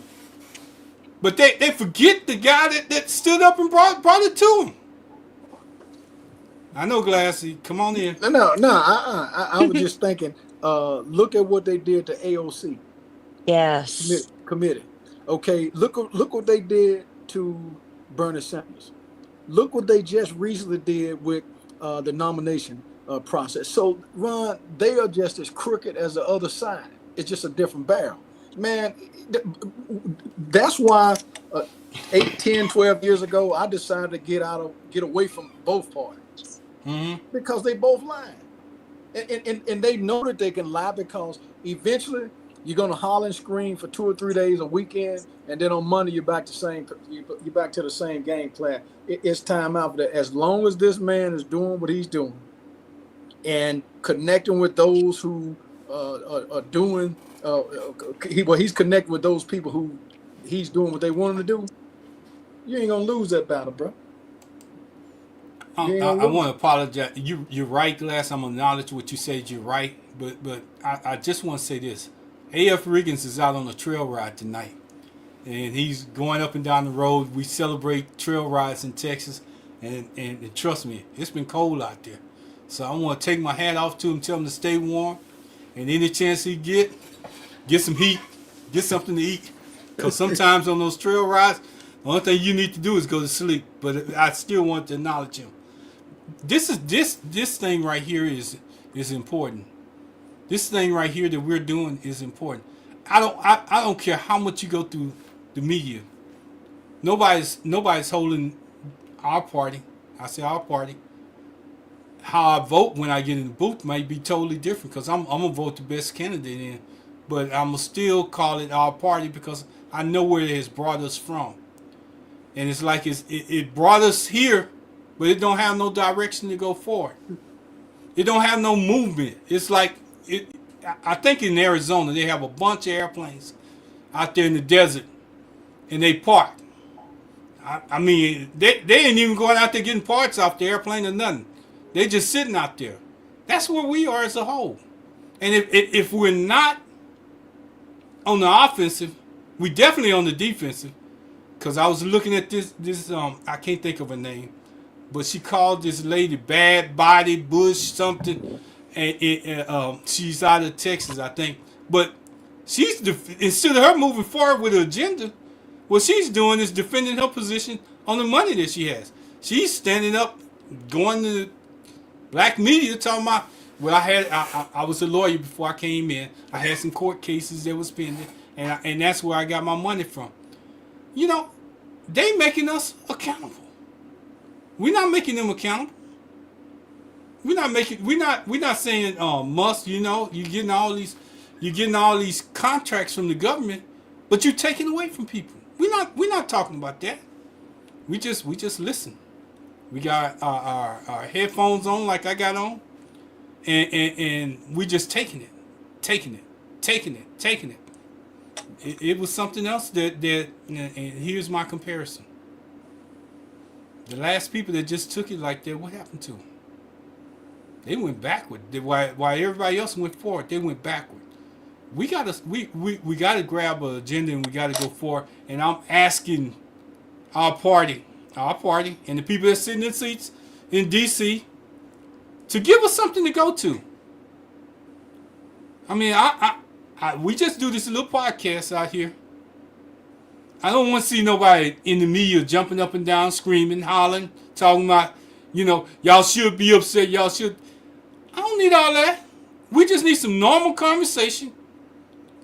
But they forget the guy that stood up and brought it to him. I know, Glassy. Come on in. No. I was just thinking. Look at what they did to AOC Yes. committee. Okay, look what they did to Bernie Sanders. Look what they just recently did with the nomination process. So, Ron, they are just as crooked as the other side. It's just a different barrel. Man, that's why 8, 10, 12 years ago, I decided to get away from both parties Mm-hmm. because they both lying. And they know that they can lie because eventually you're gonna holler and scream for 2 or 3 days a weekend, and then on Monday you're back to the same game plan. It's time out for that. As long as this man is doing what he's doing and connecting with those who are doing, he's connecting with those people who he's doing what they want him to do. You ain't gonna lose that battle, bro. I want to apologize. You're right, Glass. I'm gonna acknowledge what you said. You're right, but I just want to say this: A.F. Riggins is out on a trail ride tonight, and he's going up and down the road. We celebrate trail rides in Texas, and trust me, it's been cold out there. So I want to take my hat off to him, tell him to stay warm, and any chance he get some heat, get something to eat, because sometimes on those trail rides, the only thing you need to do is go to sleep. But I still want to acknowledge him. This thing right here is important. This thing right here that we're doing is important. I don't care how much you go through the media. Nobody's holding our party. I say our party. How I vote when I get in the booth might be totally different because I'm gonna vote the best candidate in, but I'm gonna still call it our party because I know where it has brought us from, and it's like it brought us here, but it don't have no direction to go forward. It don't have no movement. It's like I think in Arizona they have a bunch of airplanes out there in the desert, and they park. I mean, they ain't even going out there getting parts off the airplane or nothing. They just sitting out there. That's where we are as a whole. And if we're not on the offensive, we definitely on the defensive. Because I was looking at this I can't think of her name, but she called this lady Bad Body Bush something, and she's out of Texas, I think. But instead of her moving forward with her agenda, what she's doing is defending her position on the money that she has. She's standing up, going to black media talking about, well, I was a lawyer before I came in. I had some court cases that was pending, and that's where I got my money from. You know, they making us accountable. We're not making them accountable. We're not saying must. You know, you're getting all these contracts from the government, but you're taking away from people. We're not talking about that. We just listen. We got our headphones on like I got on, and we just taking it. It was something else that and here's my comparison. The last people that just took it like that, what happened to them? They went backward. While everybody else went forward, they went backward. We gotta grab an agenda and we gotta go forward. And I'm asking our party, and the people that sit in the seats in DC to give us something to go to. I mean, we just do this little podcast out here. I don't want to see nobody in the media jumping up and down, screaming, hollering, talking about, y'all should be upset, y'all should. I don't need all that. We just need some normal conversation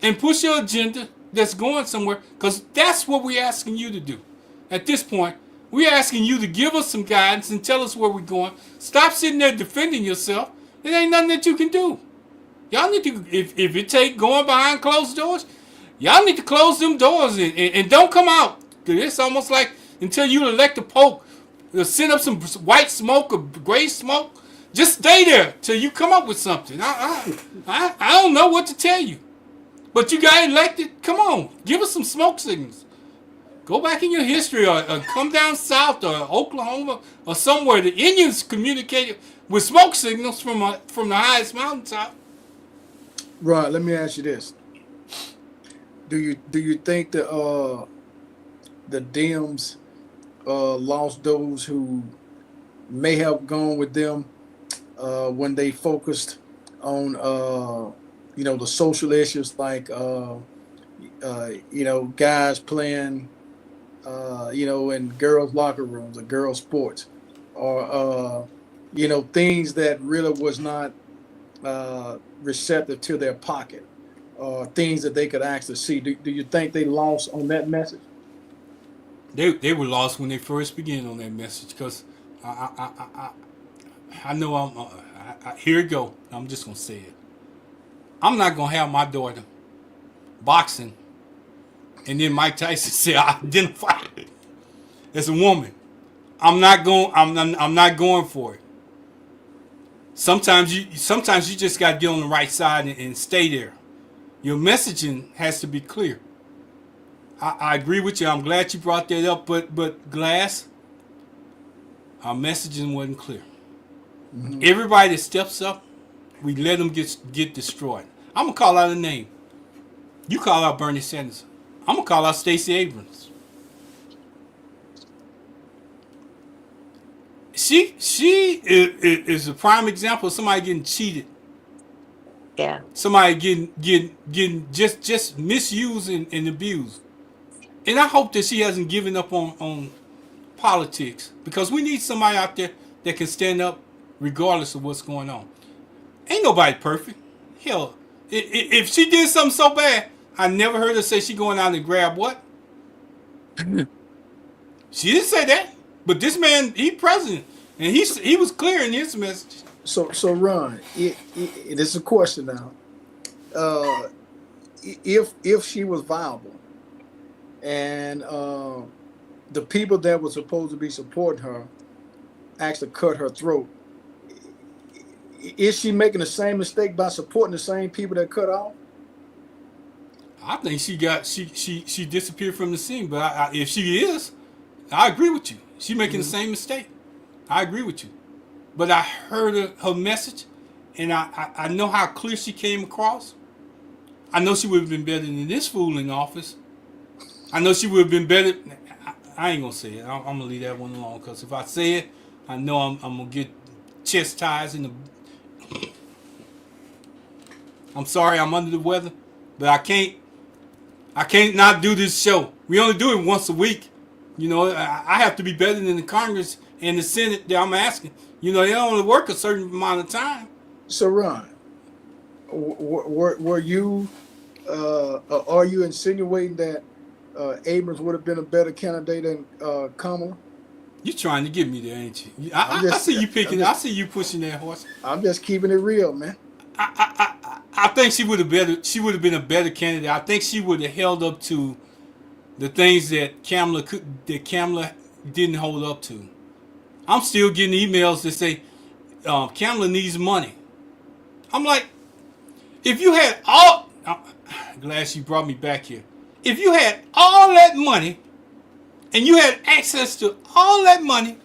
and push your agenda that's going somewhere, because that's what we're asking you to do. At this point, we're asking you to give us some guidance and tell us where we're going. Stop sitting there defending yourself. It ain't nothing that you can do. Y'all need to, if it take going behind closed doors, y'all need to close them doors and don't come out. Because it's almost like until you elect a pope, send up some white smoke or gray smoke. Just stay there till you come up with something. I don't know what to tell you. But you got elected. Come on. Give us some smoke signals. Go back in your history or come down south or Oklahoma or somewhere. The Indians communicated with smoke signals from the highest mountaintop. Right. Let me ask you this: Do you think the Dems lost those who may have gone with them when they focused on the social issues like guys playing in girls' locker rooms or girls' sports, or things that really was not receptive to their pocket, or things that they could actually see. Do you think they lost on that message? They were lost when they first began on that message, because I know here it go. I'm just gonna say it. I'm not gonna have my daughter boxing, and then Mike Tyson say I identify as a woman. I'm not going for it. Sometimes you just got to get on the right side and stay there. Your messaging has to be clear. I agree with you. I'm glad you brought that up, but Glass, our messaging wasn't clear. Mm-hmm. Everybody that steps up, we let them get destroyed. I'm gonna call out a name. You call out Bernie Sanders. I'm gonna call out Stacey Abrams. She is a prime example of somebody getting cheated. Yeah. Somebody getting just misused and abused. And I hope that she hasn't given up on politics, because we need somebody out there that can stand up regardless of what's going on. Ain't nobody perfect. Hell, if she did something so bad, I never heard her say she going out and grab what? She didn't say that. But this man, he president, and he was clear in his message. So Ron, it is a question now. If she was viable, and the people that were supposed to be supporting her actually cut her throat, is she making the same mistake by supporting the same people that cut off? I think she disappeared from the scene. But if she is, I agree with you. She's making the same mistake. I agree with you. But I heard her message, and I know how clear she came across. I know she would have been better than this fool in office. I know she would have been better. I ain't going to say it. I'm going to leave that one alone, because if I say it, I know I'm going to get chastised. I'm sorry, I'm under the weather, but I can't not do this show. We only do it once a week. I have to be better than the Congress and the Senate that I'm asking. They only work a certain amount of time. So, Ron, were you, are you insinuating that Abrams would have been a better candidate than Kamala? You trying to get me there, ain't you? I see you picking. I see you pushing that horse. I'm just keeping it real, man. I think she would have been a better candidate. I think she would have held up to the things that Kamala didn't hold up to. I'm still getting emails that say Kamala needs money. I'm like, if you had all, glad she brought me back here. If you had all that money, and you had access to all that money,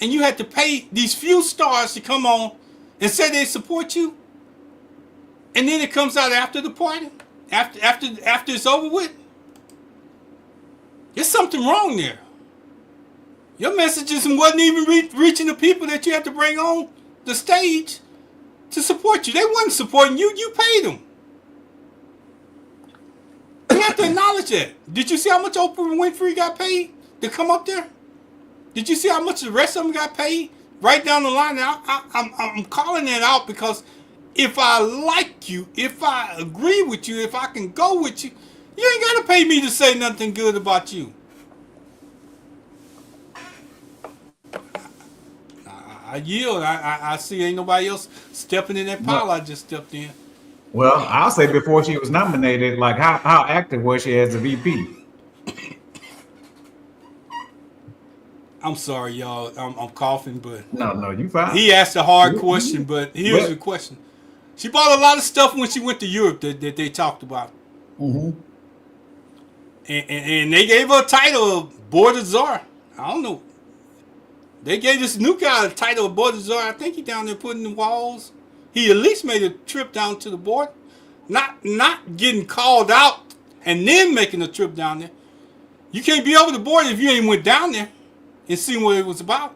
and you had to pay these few stars to come on and say they support you, and then it comes out after the party, after it's over with. There's something wrong there. Your messages wasn't even reaching the people that you had to bring on the stage to support you. They wasn't supporting you. You paid them. You have to acknowledge that. Did you see how much Oprah Winfrey got paid to come up there? Did you see how much the rest of them got paid? Right down the line. Now, I'm calling that out because if I like you, if I agree with you, if I can go with you, you ain't got to pay me to say nothing good about you. I yield. I see ain't nobody else stepping in that pile I just stepped in. Well, I'll say before she was nominated, like how active was she as a VP? I'm sorry, y'all. I'm coughing, but No, you fine. he asked a hard question, but here's the question. She bought a lot of stuff when she went to Europe that they talked about. Mm-hmm. And they gave her a title of Board of Czar. I don't know. They gave this new guy a title of Board of Czar. I think he down there putting the walls. He at least made a trip down to the border. Not getting called out and then making a trip down there. You can't be over the border if you ain't went down there and seen what it was about.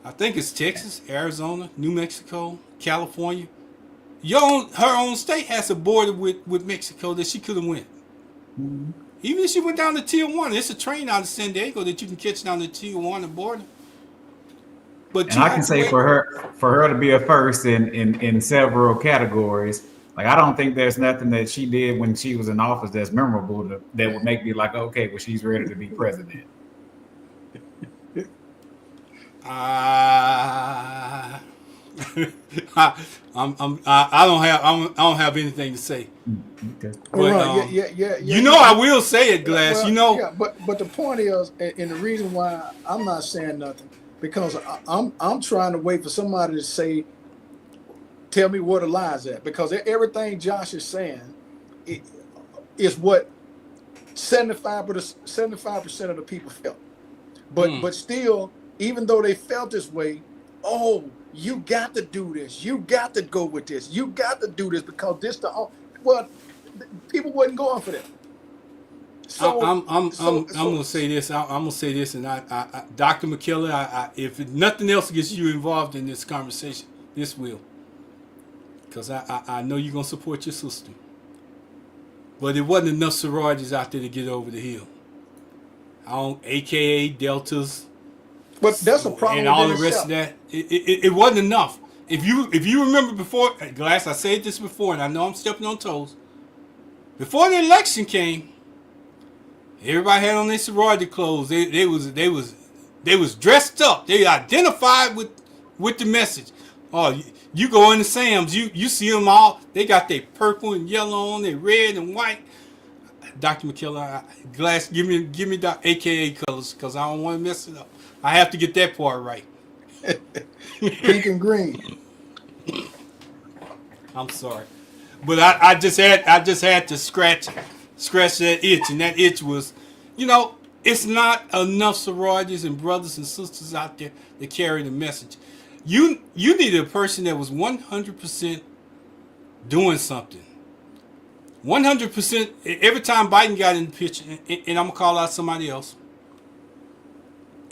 I think it's Texas, Arizona, New Mexico, California. Her own state has a border with Mexico that she could have went. Mm-hmm. Even if she went down to Tijuana, it's a train out of San Diego that you can catch down the Tijuana border. But and I can say for her to be a first in several categories, like I don't think there's nothing that she did when she was in office that's memorable that would make me like, okay, well she's ready to be president. I don't have anything to say. Okay. But, I will say it, Glass. Yeah, but the point is, and the reason why I'm not saying nothing, because I'm trying to wait for somebody to say, tell me where the lies at, because everything Josh is saying is what 75% of the people felt. But still, even though they felt this way, oh, you got to do this. You got to go with this. You got to do this because people wasn't going for that. So I'm gonna say this. I'm gonna say this, and I Dr. McKellar, if nothing else gets you involved in this conversation, this will, because I know you're gonna support your sister. But it wasn't enough sororities out there to get over the hill. AKA Deltas. But that's a problem. And all the rest of that, it wasn't enough. If you remember before, Glass, I said this before, and I know I'm stepping on toes. Before the election came, everybody had on their sorority clothes. They was dressed up. They identified with the message. Oh, you go into Sam's, you see them all. They got their purple and yellow on, their red and white. Dr. McKellar, Glass, give me the AKA colors because I don't want to mess it up. I have to get that part right. Pink and green. I'm sorry, but I just had to scratch that itch, and that itch was, it's not enough sororities and brothers and sisters out there to carry the message. You needed a person that was 100% doing something. 100%. Every time Biden got in the picture, and I'm gonna call out somebody else.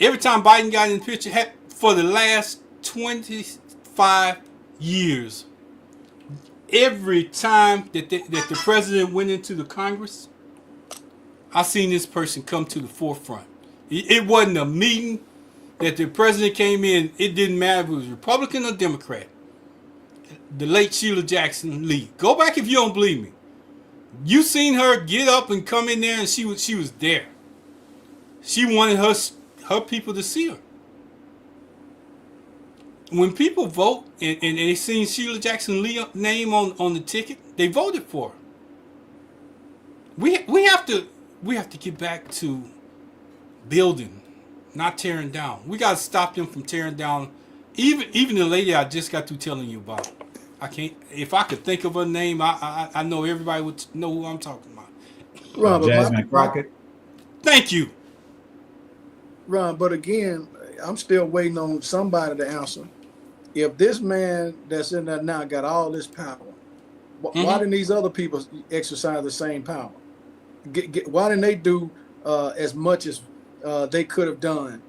Every time Biden got in the picture, for the last 25 years, every time that the president went into the Congress, I seen this person come to the forefront. It wasn't a meeting that the president came in. It didn't matter if it was Republican or Democrat. The late Sheila Jackson Lee. Go back if you don't believe me. You seen her get up and come in there, and she was there. She wanted her people to see her. When people vote and they seen Sheila Jackson Lee name on the ticket, they voted for her. We have to get back to building, not tearing down. We got to stop them from tearing down. Even the lady I just got through telling you about. I can't. If I could think of her name, I know everybody would know who I'm talking about. Ron, Jasmine Crockett. Thank you. Ron, but again, I'm still waiting on somebody to answer. If this man that's in there now got all this power, why didn't these other people exercise the same power? Why didn't they do as much as they could have done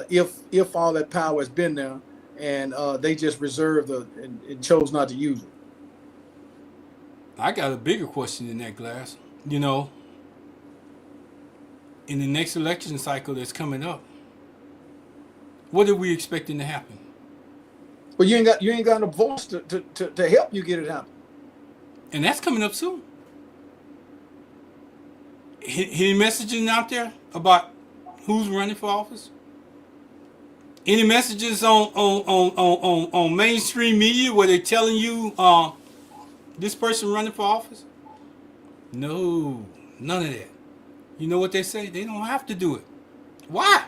if all that power has been there and they just reserved and chose not to use it? I got a bigger question than that, Glass. You know, in the next election cycle that's coming up, what are we expecting to happen? But you ain't got no voice to help you get it happen. And that's coming up soon. Any messaging out there about who's running for office? Any messages on mainstream media where they're telling you this person running for office? No, none of that. You know what they say? They don't have to do it. Why?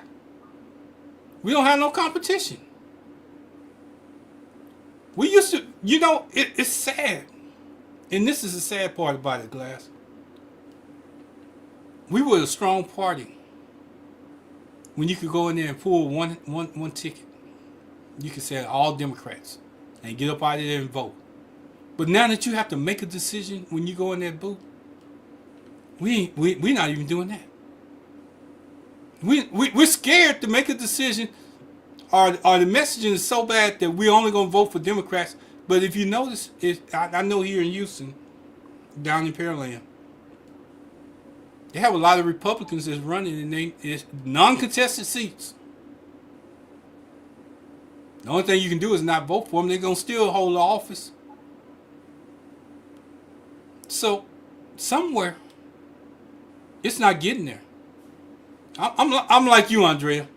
We don't have no competition. We used to, you know, it's sad. And this is the sad part about it, Glass. We were a strong party when you could go in there and pull one ticket. You could say all Democrats and get up out of there and vote. But now that you have to make a decision when you go in that booth, we're not even doing that. We're scared to make a decision, or the messaging is so bad that we're only going to vote for Democrats. But if you notice, I know here in Houston, down in Pearland, they have a lot of Republicans that's running, and it's non-contested seats. The only thing you can do is not vote for them. They're going to still hold the office. So, somewhere, it's not getting there. I'm like you, Andrea.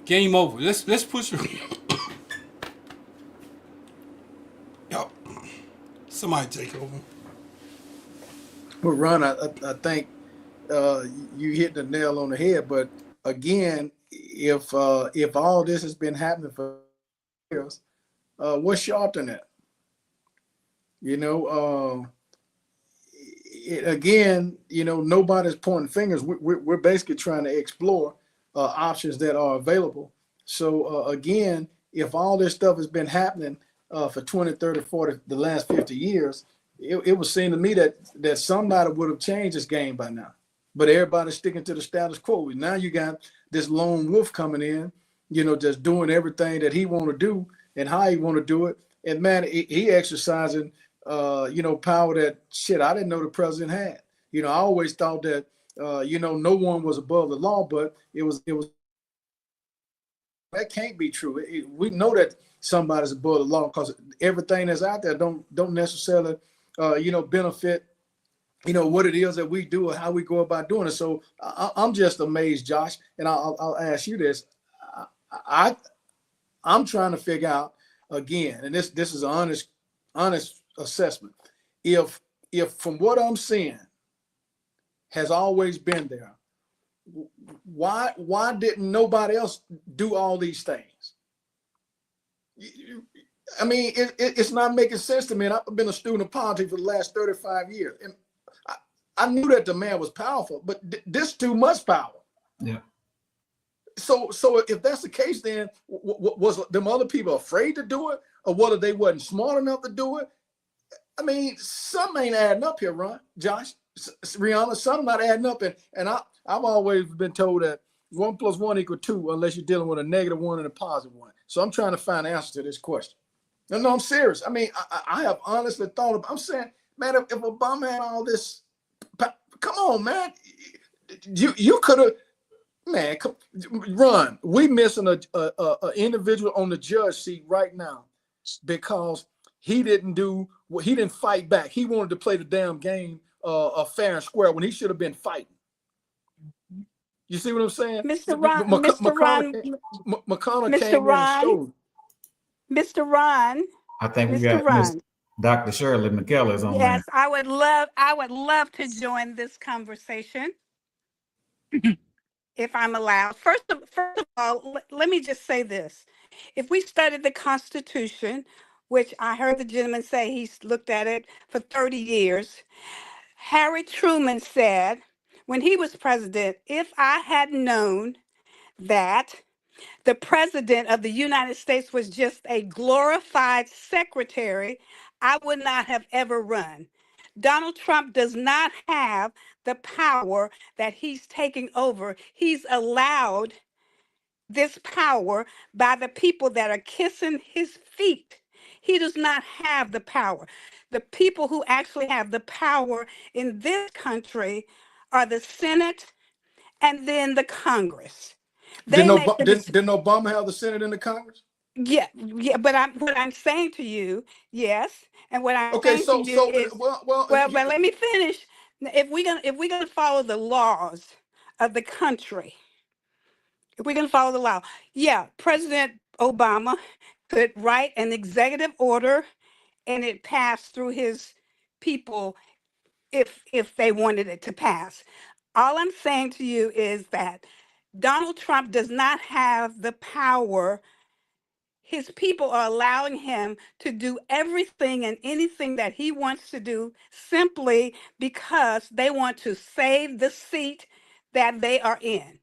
Game over. Let's push it. Yo, somebody take over. Well, Ron, I think you hit the nail on the head. But again, if all this has been happening for years, what's your alternate? You know, again, you know, nobody's pointing fingers. We're basically trying to explore options that are available. So again, if all this stuff has been happening for 20, 30, 40, the last 50 years, it would seem to me that somebody would have changed this game by now. But everybody's sticking to the status quo. Now you got this lone wolf coming in, you know, just doing everything that he want to do and how he want to do it. And man, he exercising, you know, power that shit I didn't know the president had. You know, I always thought that, you know, no one was above the law, but it was that can't be true. We know that somebody's above the law because everything that's out there don't necessarily, you know, benefit, you know, what it is that we do or how we go about doing it. So I'm just amazed, Josh, and I'll ask you this. I'm trying to figure out again, and this is an honest assessment. If from what I'm seeing has always been there, why didn't nobody else do all these things? I mean, it's not making sense to me. And I've been a student of politics for the last 35 years, and I knew that the man was powerful, but this too much power. Yeah. So if that's the case, then was them other people afraid to do it, or whether they wasn't smart enough to do it? I mean, something ain't adding up here, Ron, Josh, Rihanna. Something not adding up, and I've always been told that 1 + 1 = 2, unless you're dealing with a -1 and a +1. So I'm trying to find an answer to this question. No, I'm serious. I mean, I have honestly thought about. I'm saying, man, if Obama had all this, come on, man, you could have. Man, Ron, we missing a individual on the judge seat right now because he didn't fight back. He wanted to play the damn game fair and square when he should have been fighting. You see what I'm saying? Mr. Ron, McConnell came in and stole. Mr. Ron, I think we Mr. got Ron. Dr. Shirley McKellar's on Yes, there. I would love to join this conversation if I'm allowed. First of all, let me just say this. If we studied the Constitution, which I heard the gentleman say he's looked at it for 30 years, Harry Truman said when he was president, if I had known that the president of the United States was just a glorified secretary, I would not have ever run. Donald Trump does not have the power that he's taking over. He's allowed this power by the people that are kissing his feet. He does not have the power. The people who actually have the power in this country are the Senate and then the Congress. They make the decision. Didn't Obama have the Senate and the Congress? Yeah, yeah, but what I'm saying to you, yes, and what I'm Okay, saying to you is, but you, let me finish. If we're gonna follow the laws of the country, if we're gonna follow the law, yeah, President Obama could write an executive order and it passed through his people if they wanted it to pass. All I'm saying to you is that Donald Trump does not have the power. His people are allowing him to do everything and anything that he wants to do simply because they want to save the seat that they are in.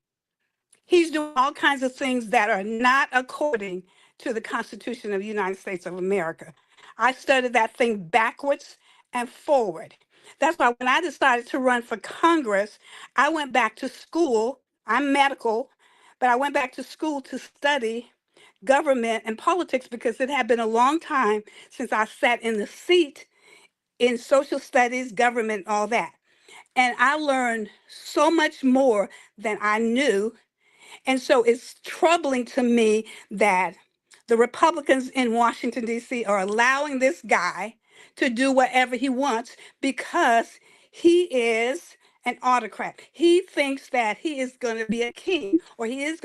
He's doing all kinds of things that are not according to the Constitution of the United States of America. I studied that thing backwards and forward. That's why when I decided to run for Congress, I went back to school. I'm medical, but I went back to school to study government and politics because it had been a long time since I sat in the seat in social studies, government, all that. And I learned so much more than I knew. And so it's troubling to me that the Republicans in Washington, D.C. are allowing this guy to do whatever he wants because he is an autocrat. He thinks that he is going to be a king, or he's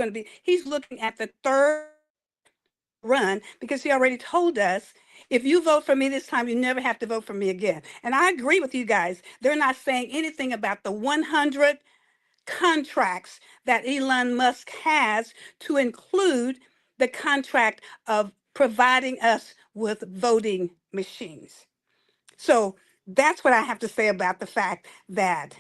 looking at the third run because he already told us, if you vote for me this time, you never have to vote for me again. And I agree with you guys. They're not saying anything about the 100 contracts that Elon Musk has, to include the contract of providing us with voting machines. So that's what I have to say about the fact that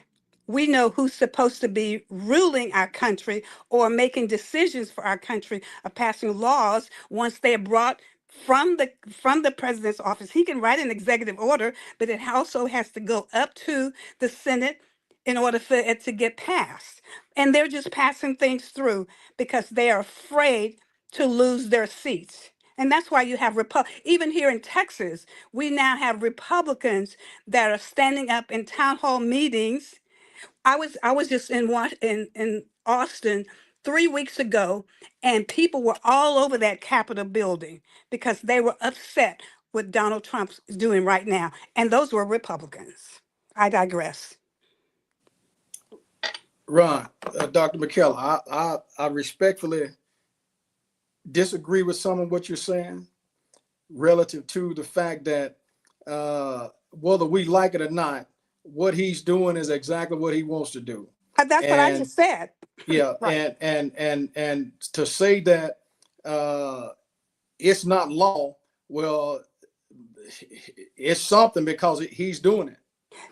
we know who's supposed to be ruling our country or making decisions for our country, or passing laws once they're brought from the president's office. He can write an executive order, but it also has to go up to the Senate in order for it to get passed. And they're just passing things through because they are afraid to lose their seats. And that's why you have even here in Texas, we now have Republicans that are standing up in town hall meetings. I was just in Austin 3 weeks ago, and people were all over that Capitol building because they were upset with Donald Trump's doing right now, and those were Republicans. I digress. Ron, Dr. McKellar, I respectfully disagree with some of what you're saying relative to the fact that whether we like it or not, what he's doing is exactly what he wants to do. That's what I And just said. yeah, Right. and to say that it's not law, well, it's something because he's doing it.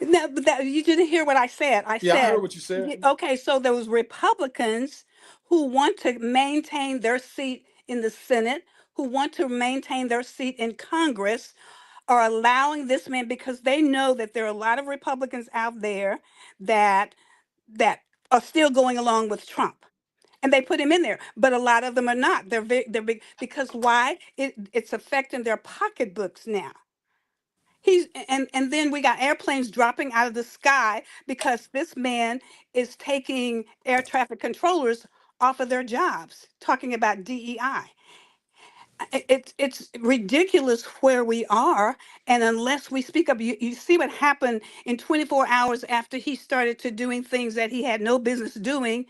No, but you didn't hear what I said. I Yeah, I heard said, what you said. okay, so there was Republicans who want to maintain their seat in the Senate, who want to maintain their seat in Congress, are allowing this man because they know that there are a lot of Republicans out there that that are still going along with Trump. And they put him in there, but a lot of them are not. They're big because why? It's affecting their pocketbooks now. And then we got airplanes dropping out of the sky because this man is taking air traffic controllers off of their jobs, talking about DEI. It's ridiculous where we are, and unless we speak up, you see what happened in 24 hours after he started to doing things that he had no business doing.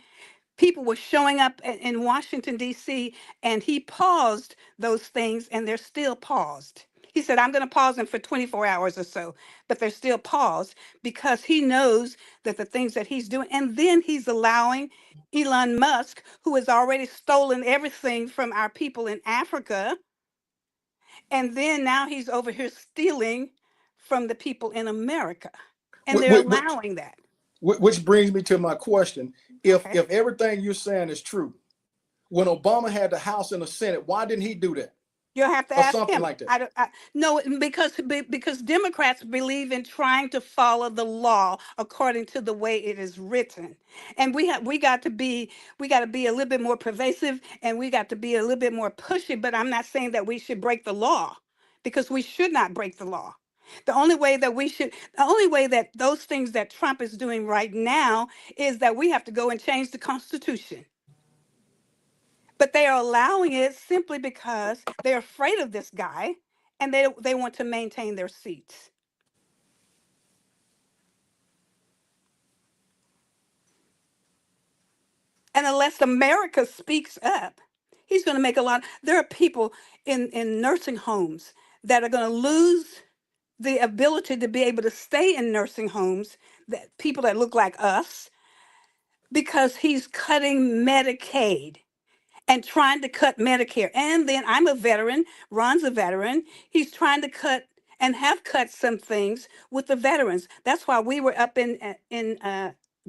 People were showing up in Washington, D.C., and he paused those things, and they're still paused. He said, I'm going to pause them for 24 hours or so, but they're still paused because he knows that the things that he's doing, and then he's allowing Elon Musk, who has already stolen everything from our people in Africa, and then now he's over here stealing from the people in America, and they're allowing that. Which brings me to my question: Okay. if everything you're saying is true, when Obama had the House and the Senate, why didn't he do that? You'll have to Or ask something him. like that. I don't. No, because Democrats believe in trying to follow the law according to the way it is written, and we got to be a little bit more pervasive, and we got to be a little bit more pushy. But I'm not saying that we should break the law, because we should not break the law. The only way that those things that Trump is doing right now is that we have to go and change the Constitution. But they are allowing it simply because they're afraid of this guy, and they want to maintain their seats. And unless America speaks up, he's going to make a lot. There are people in nursing homes that are going to lose the ability to be able to stay in nursing homes, that people that look like us, because he's cutting Medicaid and trying to cut Medicare. And then I'm a veteran, Ron's a veteran. He's trying to cut and have cut some things with the veterans. That's why we were up in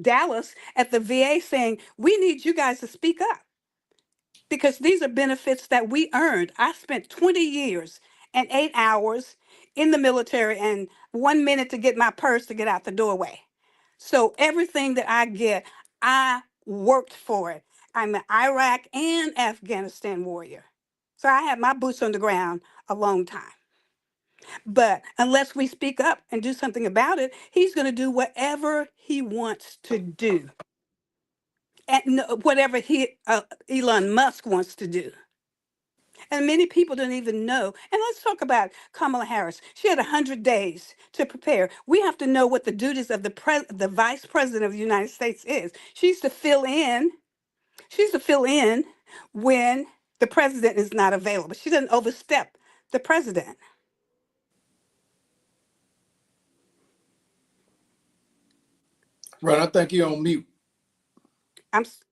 Dallas at the VA saying, we need you guys to speak up, because these are benefits that we earned. I spent 20 years and 8 hours in the military and 1 minute to get my purse to get out the doorway. So everything that I get, I worked for it. I'm an Iraq and Afghanistan warrior. So I had my boots on the ground a long time. But unless we speak up and do something about it, he's going to do whatever he wants to do. And whatever Elon Musk wants to do. And many people don't even know. And let's talk about Kamala Harris. She had 100 days to prepare. We have to know what the duties of the vice president of the United States is. She's to fill in. She's to fill in when the president is not available. She doesn't overstep the president. Right, I think you're on mute. I'm s-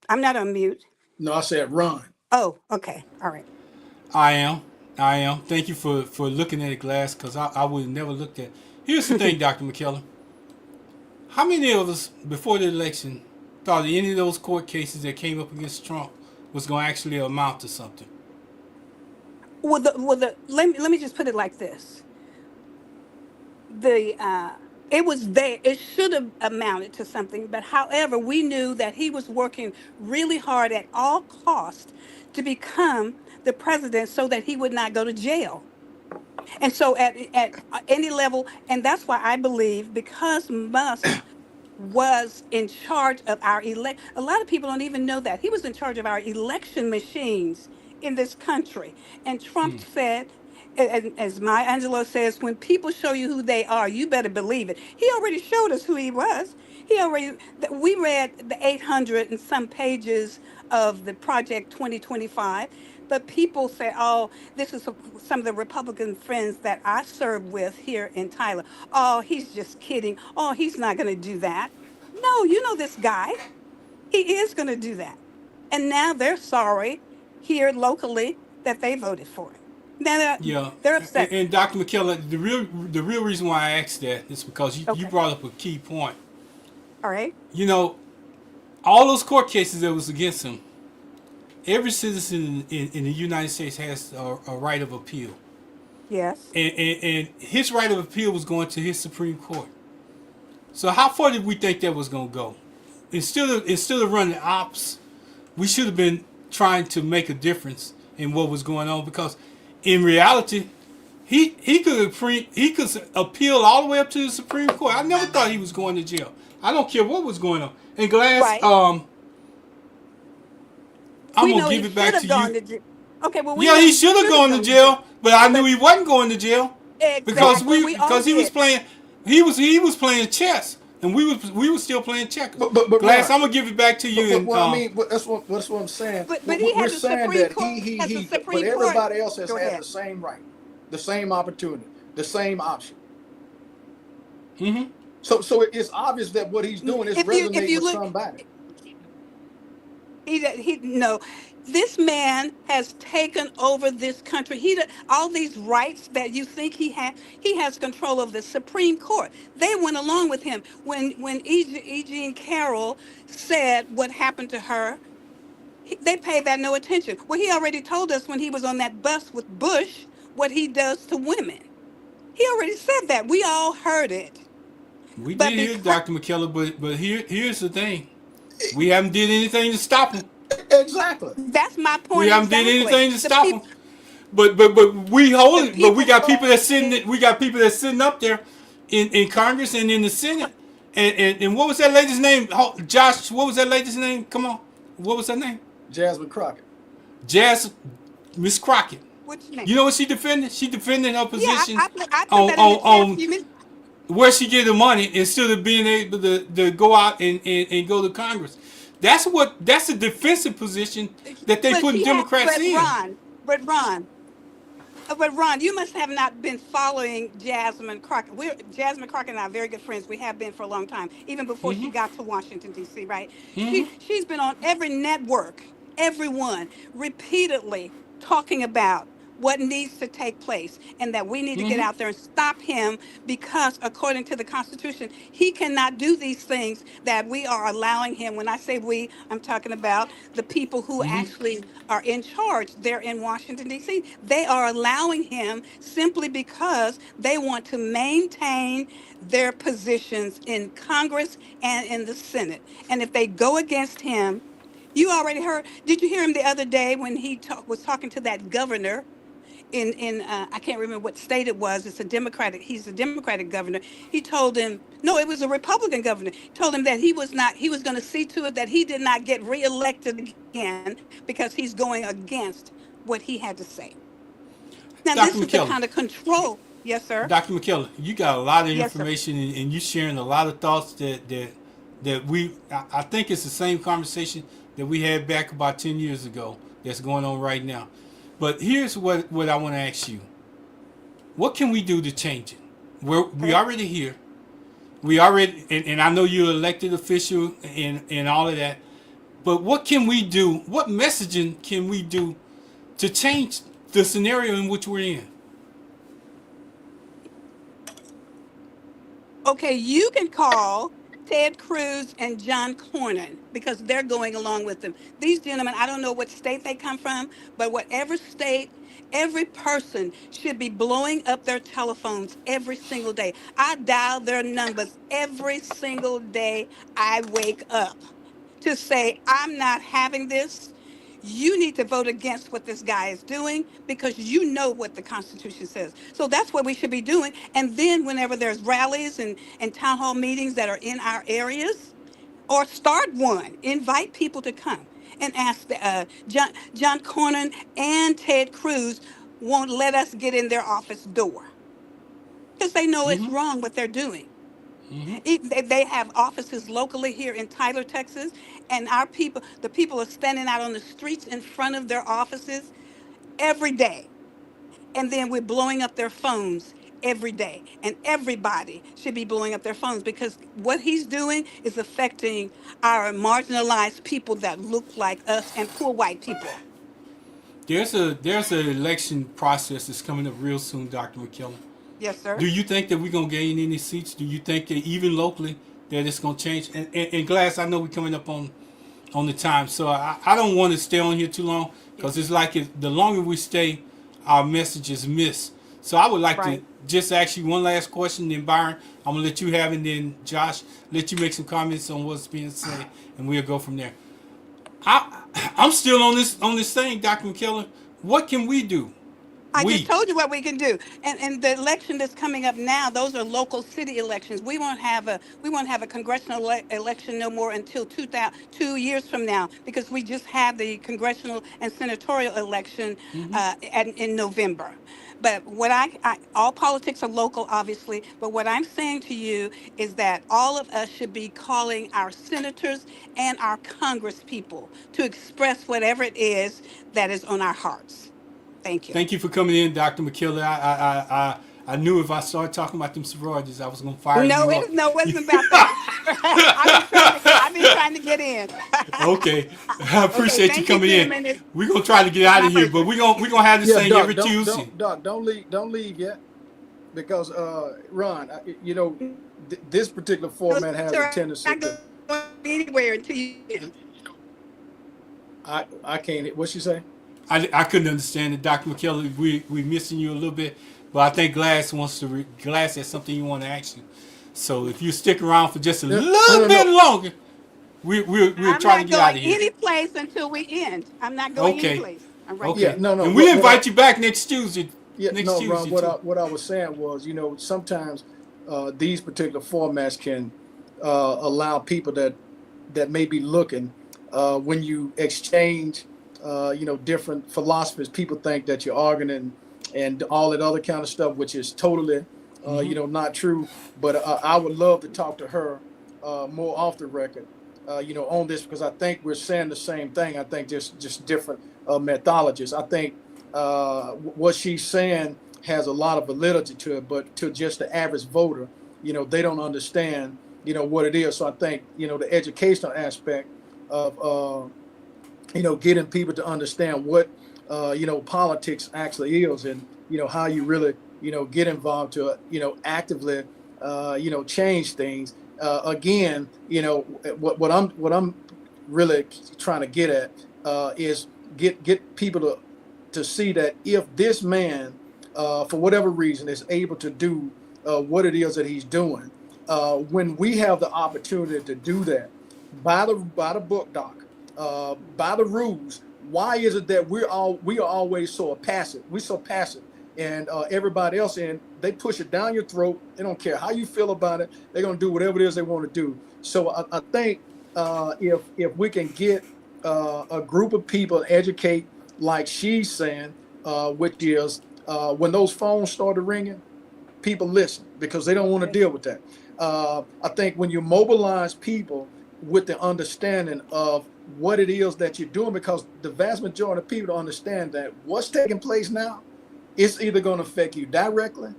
I'm not on mute. No, I said run. Oh, okay. All right. I am. I am. Thank you for looking at the glass, because I would have never looked at. Here's the thing, Dr. McKellar. How many of us before the election thought that any of those court cases that came up against Trump was going to actually amount to something? Let me just put it like this. The It was there. It should have amounted to something, but however, we knew that he was working really hard at all cost to become the president so that he would not go to jail. And so at any level, and that's why I believe, because Musk was in charge of our elect. A lot of people don't even know that he was in charge of our election machines in this country. And Trump said, and as Maya Angelou says, when people show you who they are, you better believe it. He already showed us who he was. We read the 800 and some pages of the Project 2025. But people say, oh, this is some of the Republican friends that I serve with here in Tyler. Oh, he's just kidding. Oh, he's not going to do that. No, you know this guy. He is going to do that. And now they're sorry here locally that they voted for him. Now Yeah, they're upset. and Dr. McKellar, the real reason why I asked that is because you Okay. brought up a key point. All right. You know, all those court cases that was against him, every citizen in the United States has a right of appeal. Yes. And his right of appeal was going to his Supreme Court. So how far did we think that was going to go? Instead of running ops, we should have been trying to make a difference in what was going on, because in reality, he could appeal all the way up to the Supreme Court. I never thought he was going to jail. I don't care what was going on. And Glass, Right. I'm We gonna know he give it should back have to gone you. to jail. Okay, well, we Yeah, know he he should have should have gone to gone to jail, jail. but I knew But he wasn't going to jail because exactly, we all he was did. playing he was playing chess, and we was still playing checkers. But Glass, Ron, I'm gonna give it back to you. And what I mean, that's what I'm saying. But he We're has the saying Supreme that Court. Has the but Supreme Court. everybody else has Go had ahead. the same right, the same opportunity, the same option. hmm So it's obvious that what he's doing is If resonating you with look, somebody. he no, this man has taken over this country. All these rights that you think he has control of the Supreme Court. They went along with him when E. Jean Carroll said what happened to her. They pay that no attention. Well, he already told us when he was on that bus with Bush what he does to women. He already said that. We all heard it. We But did hear because Dr. McKellar, but here's the thing: we haven't did anything to stop him. Exactly. that's my We point haven't did exactly. anything to The stop him. people, But we hold the it. But we people got people that's voted. sitting. We got people that's sitting up there in Congress and in the Senate. And what was that lady's name? Josh. What was that lady's name? Come on. What was her name? Jasmine Crockett. Jazz. Miss Crockett. What's your name? You know what she defended? She defended her Yeah, position I put on that in the chat for on you. where she get the money instead of being able to go out and go to Congress. That's a defensive position that they But put she had, Democrats in. But Ron, but Ron, you must have not been following Jasmine Crockett. Jasmine Crockett and I are very good friends. We have been for a long time, even before she got to Washington D.C. Right? She's been on every network, everyone, repeatedly talking about what needs to take place and that we need to get out there and stop him because according to the Constitution, he cannot do these things that we are allowing him. When I say we, I'm talking about the people who actually are in charge there in Washington, D.C. They are allowing him simply because they want to maintain their positions in Congress and in the Senate. And if they go against him, you already heard, did you hear him the other day when he was talking to that governor in I can't remember what state it was. It's a Democratic. He's a Democratic governor. He told him no, it was a Republican governor. Told him that he was not. He was going to see to it that he did not get reelected again because he's going against what he had to say. Now Dr. this is the McKellar. kind of control. Yes, sir. Dr. McKellar, you got a lot of Yes, sir. information and you sharing a lot of thoughts that I think it's the same conversation that we had back about 10 years ago that's going on right now. But here's what I want to ask you. What can we do to change it? We Okay. already here. We already, and I know you're an elected official and all of that. But what can we do? What messaging can we do to change the scenario in which we're in? Okay, you can call Ted Cruz and John Cornyn because they're going along with them. These gentlemen, I don't know what state they come from, but whatever state, every person should be blowing up their telephones every single day. I dial their numbers every single day I wake up to say, I'm not having this. You need to vote against what this guy is doing because you know what the Constitution says. So that's what we should be doing. And then whenever there's rallies and town hall meetings that are in our areas, or start one, invite people to come and ask John Cornyn and Ted Cruz won't let us get in their office door because they know it's wrong what they're doing. They have offices locally here in Tyler, Texas, and our people, the people are standing out on the streets in front of their offices every day. And then we're blowing up their phones every day. And everybody should be blowing up their phones because what he's doing is affecting our marginalized people that look like us and poor white people. There's an election process that's coming up real soon, Dr. McKellar. Yes, sir. Do you think that we're gonna gain any seats? Do you think that even locally that it's gonna change? And Glass, I know we're coming up on the time, so I don't want to stay on here too long because it's like the longer we stay, our message is missed. So I would like to Right. just ask you one last question, then Byron, I'm gonna let you have it, and then Josh, let you make some comments on what's being said, and we'll go from there. I'm still on this thing, Dr. McKellar. What can we do? I just We. told you what we can do. And the election that's coming up now, those are local city elections. We won't have a congressional election no more until 2 years from now because we just had the congressional and senatorial election in November. But what all politics are local, obviously. But what I'm saying to you is that all of us should be calling our senators and our Congress people to express whatever it is that is on our hearts. Thank you. Thank you for coming in, Dr. McKellar. I knew if I started talking about them sororities, I was gonna fire No, you up. it wasn't about that. I've been trying to get in. Okay, I Okay, appreciate you thank you, coming in. gentlemen. We're gonna try to get out My of here, pleasure. but we're gonna have this Yeah, thing Doc, every Tuesday. don't leave yet, because Ron, this particular format has a Sir, tendency I'm to. not going anywhere until you. I can't. What she say? I couldn't understand it, Dr. McKellar. We missing you a little bit, but I think Glass wants to. Glass has something you want to ask you. So if you stick around for just a No, little no, no. bit longer, we'll I'm try to not get out going of here. any place until we end. I'm not going any Okay, place. I'm right Yeah, okay. there. no, no. And we What I invite you back next Tuesday. Yeah, Next no, Ron. Tuesday too. What I was saying was, sometimes these particular formats can allow people that may be looking when you exchange, different philosophies. People think that you're arguing and all that other kind of stuff, which is totally, not true. But I would love to talk to her more off the record, on this because I think we're saying the same thing. I think just different methodologies. I think what she's saying has a lot of validity to it, but to just the average voter, they don't understand, what it is. So I think, the educational aspect of, getting people to understand what, politics actually is and, how you really, get involved to, actively, change things. Again, what I'm really trying to get at is get people to see that if this man, for whatever reason, is able to do what it is that he's doing, when we have the opportunity to do that by the book, doc, by the rules, why is it that we are always so passive? We're so passive, and everybody else, and they push it down your throat. They don't care how you feel about it. They're gonna do whatever it is they want to do. So I think if we can get a group of people educate like she's saying, which is when those phones started ringing, people listen because they don't want to Yes, deal with that. I think when you mobilize people with the understanding of what it is that you're doing, because the vast majority of people understand that what's taking place now, it's either going to affect you directly,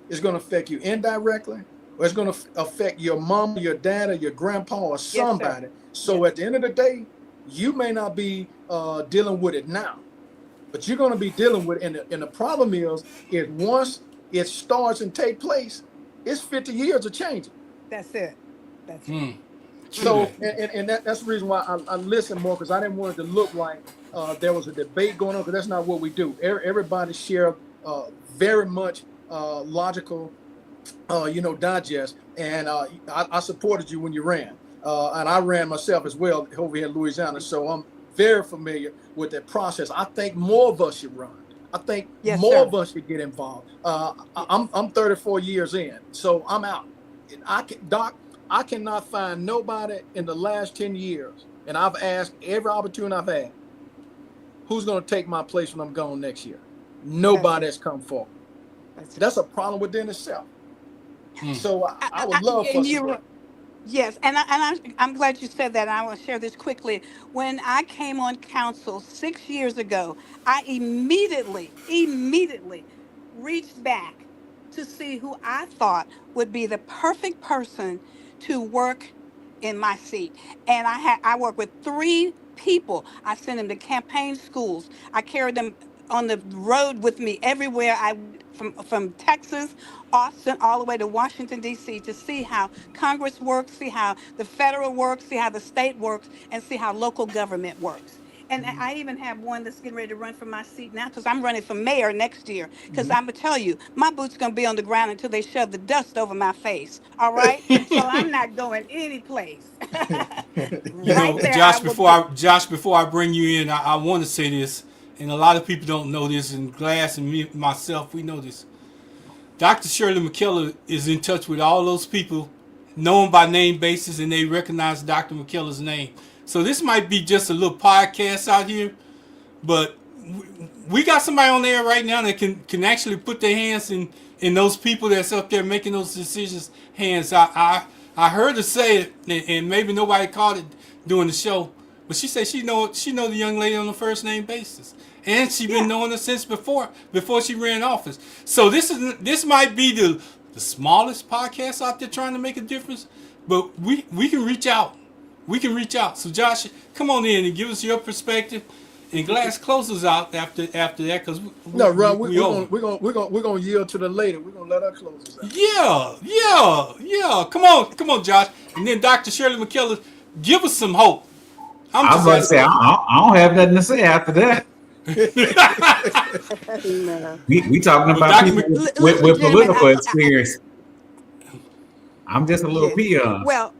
it's going to affect you indirectly, or it's going to affect your mom, your dad, or your grandpa, or yes, sir. somebody. So Yes, at the end of the day, you may not be dealing with it now, but you're going to be dealing with it. And the problem is once it starts and take place, it's 50 years of changing. that's it. That's it. Hmm. True So, that. and that's the reason why I listen more, because I didn't want it to look like there was a debate going on, because that's not what we do. Everybody share very much logical, digest. And I supported you when you ran. And I ran myself as well over here in Louisiana. So I'm very familiar with that process. I think more of us should run. I think Yes, more sir. of us should get involved. Yes. I'm 34 years in, so I'm out. Doc, I cannot find nobody in the last 10 years, and I've asked every opportunity I've had, who's going to take my place when I'm gone next year? That's Nobody it. has come forward. That's it. That's a problem within itself. Hmm. So I would love for And us to you run. Yes, and I'm glad you said that. I will share this quickly. When I came on council 6 years ago, I immediately reached back to see who I thought would be the perfect person to work in my seat. And I worked with three people. I sent them to campaign schools. I carried them on the road with me everywhere I went, from Texas, Austin, all the way to Washington, D.C., to see how Congress works, see how the federal works, see how the state works, and see how local government works. And I even have one that's getting ready to run for my seat now, because I'm running for mayor next year. Because I'm going to tell you, my boots going to be on the ground until they shove the dust over my face. All right? So I'm not going any place. You Right know, there, I will be. Josh, before I bring you in, I want to say this, and a lot of people don't know this, and Glass and me myself, we know this. Dr. Shirley McKellar is in touch with all those people, known by name basis, and they recognize Dr. McKellar's name. So this might be just a little podcast out here, but we got somebody on there right now that can actually put their hands in those people that's up there making those decisions hands. I heard her say it, and maybe nobody caught it during the show, but she said she know the young lady on a first name basis, and she been Yeah, knowing her since before she ran office. So this might be the smallest podcast out there trying to make a difference, but we can reach out. We can reach out. So Josh, come on in and give us your perspective. And Glass closes out after that because No, Ron, we over. we're gonna yield to the lady. We're gonna let her close us out. Yeah. Come on, Josh. And then Dr. Shirley McKellar, give us some hope. I'm I was just about to say, asking. I don't have nothing to say after that. No. We talking Well, about Dr. people Mc, Listen, with gentlemen, political experience. I'm just a little yes. peon. Well,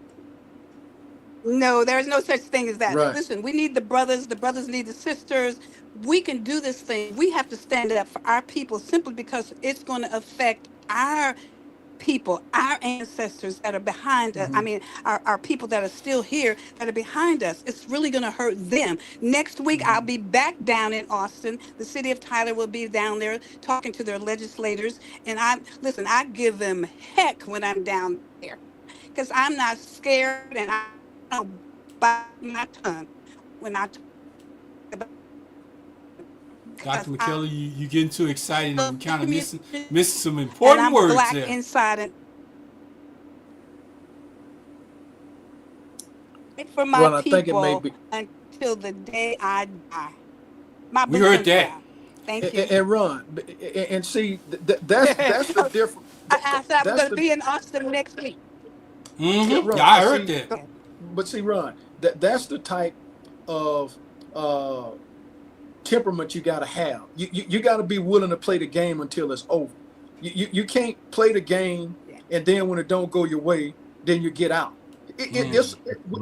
no, there's no such thing as that. Right. Listen, we need the brothers need the sisters. We can do this thing. We have to stand up for our people simply because it's going to affect our people, our ancestors that are behind us. I Hmm. mean, our people that are still here that are behind us. It's really going to hurt them. Next week, I'll Hmm. be back down in Austin. The city of Tyler will be down there talking to their legislators. And I give them heck when I'm down there because I'm not scared and I don't bite my tongue when I talk about Dr. because I McKellar, you getting too excited and love we the kind of community missing some and important I'm words black there. inside and fight for my Well, I think it may people be. until the day I die. My We boots heard on the that. ground. Thank you. And Ron, and see, that's the difference. I said I'm That's going to the be in Austin next week. Yeah, Mm-hmm. Yeah, Ron. I heard See, that. Go ahead. but see, Ron, that's the type of uh temperament you got to have. You got to be willing to play the game until it's over. You can't play the game Yeah. and then when it don't go your way, then you get out. Mm.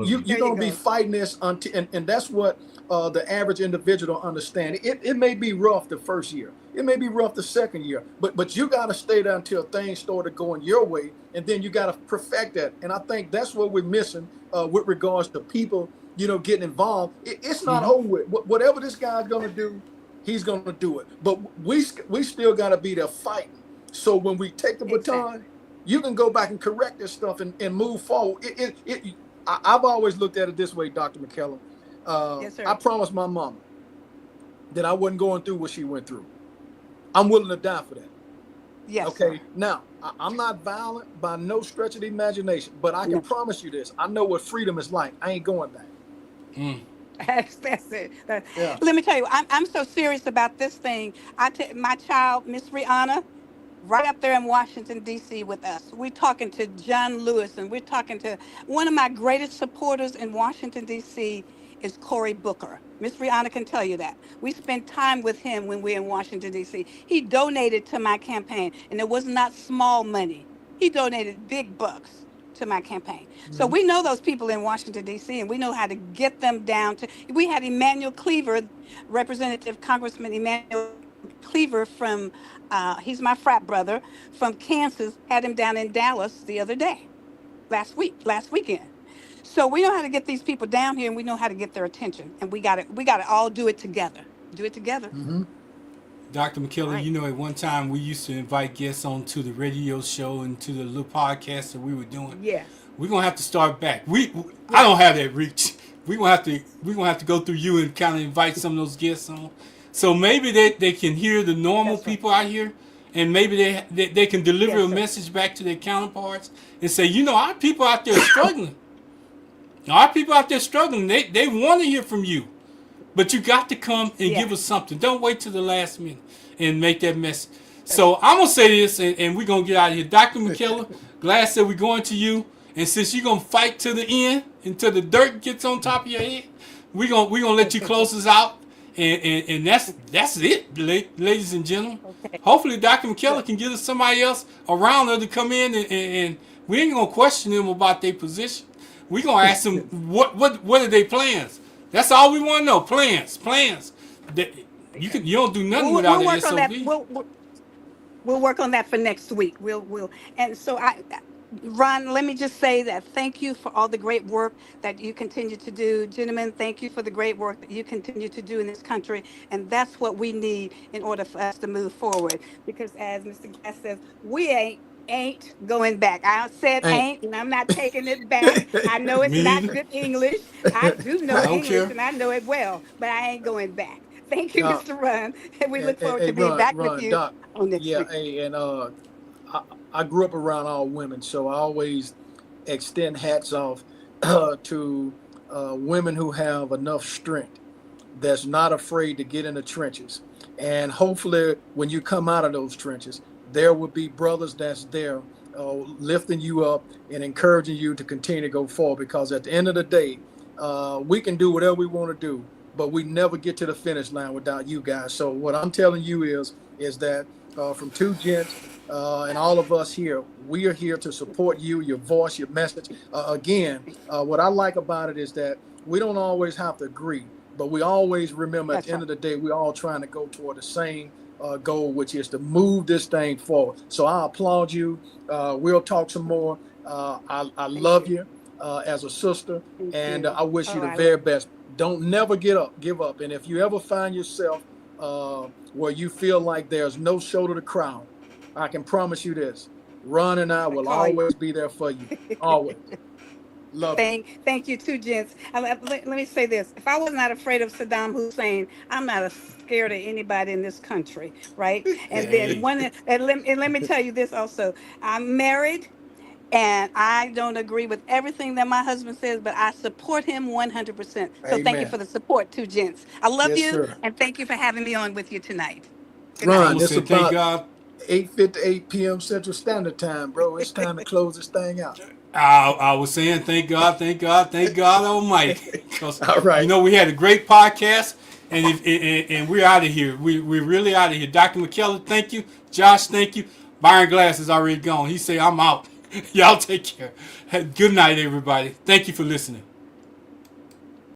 You're There you gonna be go. fighting this until and that's what the average individual don't understand. It may be rough the first year, it may be rough the second year, but you got to stay there until things started going your way, and then you got to perfect that. And I think that's what we're missing with regards to people, getting involved. It's not Mm-hmm. over with. Whatever this guy's gonna do, he's gonna do it. But we still got to be there fighting. So when we take the Exactly. baton, you can go back and correct this stuff and move forward. I've always looked at it this way, Dr. McKellar. Yes, I sir. promised my mama that I wasn't going through what she went through. I'm willing to die for that. Yes, sir. Okay. Now, I'm not violent by no stretch of the imagination, but I can No. promise you this. I know what freedom is like. I ain't going back. Mm. That's it. Yeah. Let me tell you, I'm so serious about this thing. My child, Miss Rihanna, right up there in Washington, D.C. with us. We're talking to John Lewis, and we're talking to one of my greatest supporters in Washington, D.C. is Cory Booker. Miss Rihanna can tell you that. We spent time with him when we were in Washington, D.C. He donated to my campaign, and it was not small money. He donated big bucks to my campaign. So Hmm. we know those people in Washington, D.C., and we know how to get them down to. We had Emmanuel Cleaver, Representative Congressman Emmanuel Cleaver from he's my frat brother from Kansas, had him down in Dallas the other day, last weekend. So we know how to get these people down here and we know how to get their attention. And we gotta all do it together. Do it together. Hmm. Dr. McKellar, Right. at one time we used to invite guests on to the radio show and to the little podcast that we were doing. Yes. We're gonna have to start back. I Yes. don't have that reach. We're gonna have to go through you and kind of invite some of those guests on. So maybe they can hear the normal That's right. people out here, and maybe they can deliver Yes, a sir. message back to their counterparts and say, our people out there struggling. Our people out there struggling. They want to hear from you. But you got to come and Yeah. give us something. Don't wait till the last minute and make that mess. So I'm gonna say this, and we're gonna get out of here. Dr. McKellar, glad that we're going to you. And since you're gonna fight to the end until the dirt gets on top of your head, we're gonna let you close us out. And that's it, ladies and gentlemen. Okay. Hopefully Dr. Good. McKellar can get us somebody else around her to come in and we ain't gonna question them about their position. We're gonna ask them what are their plans. That's all we want to know. Plans. That you don't do nothing without We'll an work on that. SOV. We'll work on that for next week. And so Ron, let me just say that thank you for all the great work that you continue to do. Gentlemen, thank you for the great work that you continue to do in this country. And that's what we need in order for us to move forward. Because as Mr. Glass says, we ain't going back. I said Ain't. ain't, and I'm not taking it back. I know it's Me not neither. good English. I do know I don't English care. and I know it well, but I ain't going back. Thank you, uh, Mr. Ron. And we look forward hey, to being back with Ron, you Doc. on next Yeah. week. Hey, and I, I grew up around all women, so I always extend hats off to women who have enough strength that's not afraid to get in the trenches. And hopefully, when you come out of those trenches, there will be brothers that's there lifting you up and encouraging you to continue to go forward. Because at the end of the day, we can do whatever we want to do, but we never get to the finish line without you guys. So what I'm telling you is that from two gents and all of us here, we are here to support you, your voice, your message. Again, what I like about it is that we don't always have to agree, but we always remember at That's the end right. of the day, we're all trying to go toward the same goal, which is to move this thing forward. So I applaud you. We'll talk some more. I Thank love you. you as a sister, Thank and you. I wish you Oh, the I love very best. Don't never give up. And if you ever find yourself where you feel like there's no shoulder to cry on, I can promise you this: Ron and I I will call you. always be there for you. Always. Love you. Thank you too, gents. Let me say this. If I was not afraid of Saddam Hussein, I'm not scared of anybody in this country, right? And then Hey, let me tell you this also. I'm married and I don't agree with everything that my husband says, but I support him 100%. So thank you Amen. for the support too, gents. I love Yes, you sir. and thank you for having me on with you tonight. Good I Ron, night. was it's saying thank about God. 8:58 p.m. Central Standard Time, bro. It's time to close this thing out. I was saying thank God, thank God, thank God Almighty, because All right. we had a great podcast, and we're out of here. We're really out of here. Dr. McKellar, thank you. Josh, thank you. Byron Glass is already gone. He say I'm out. Y'all take care. Good night, everybody. Thank you for listening.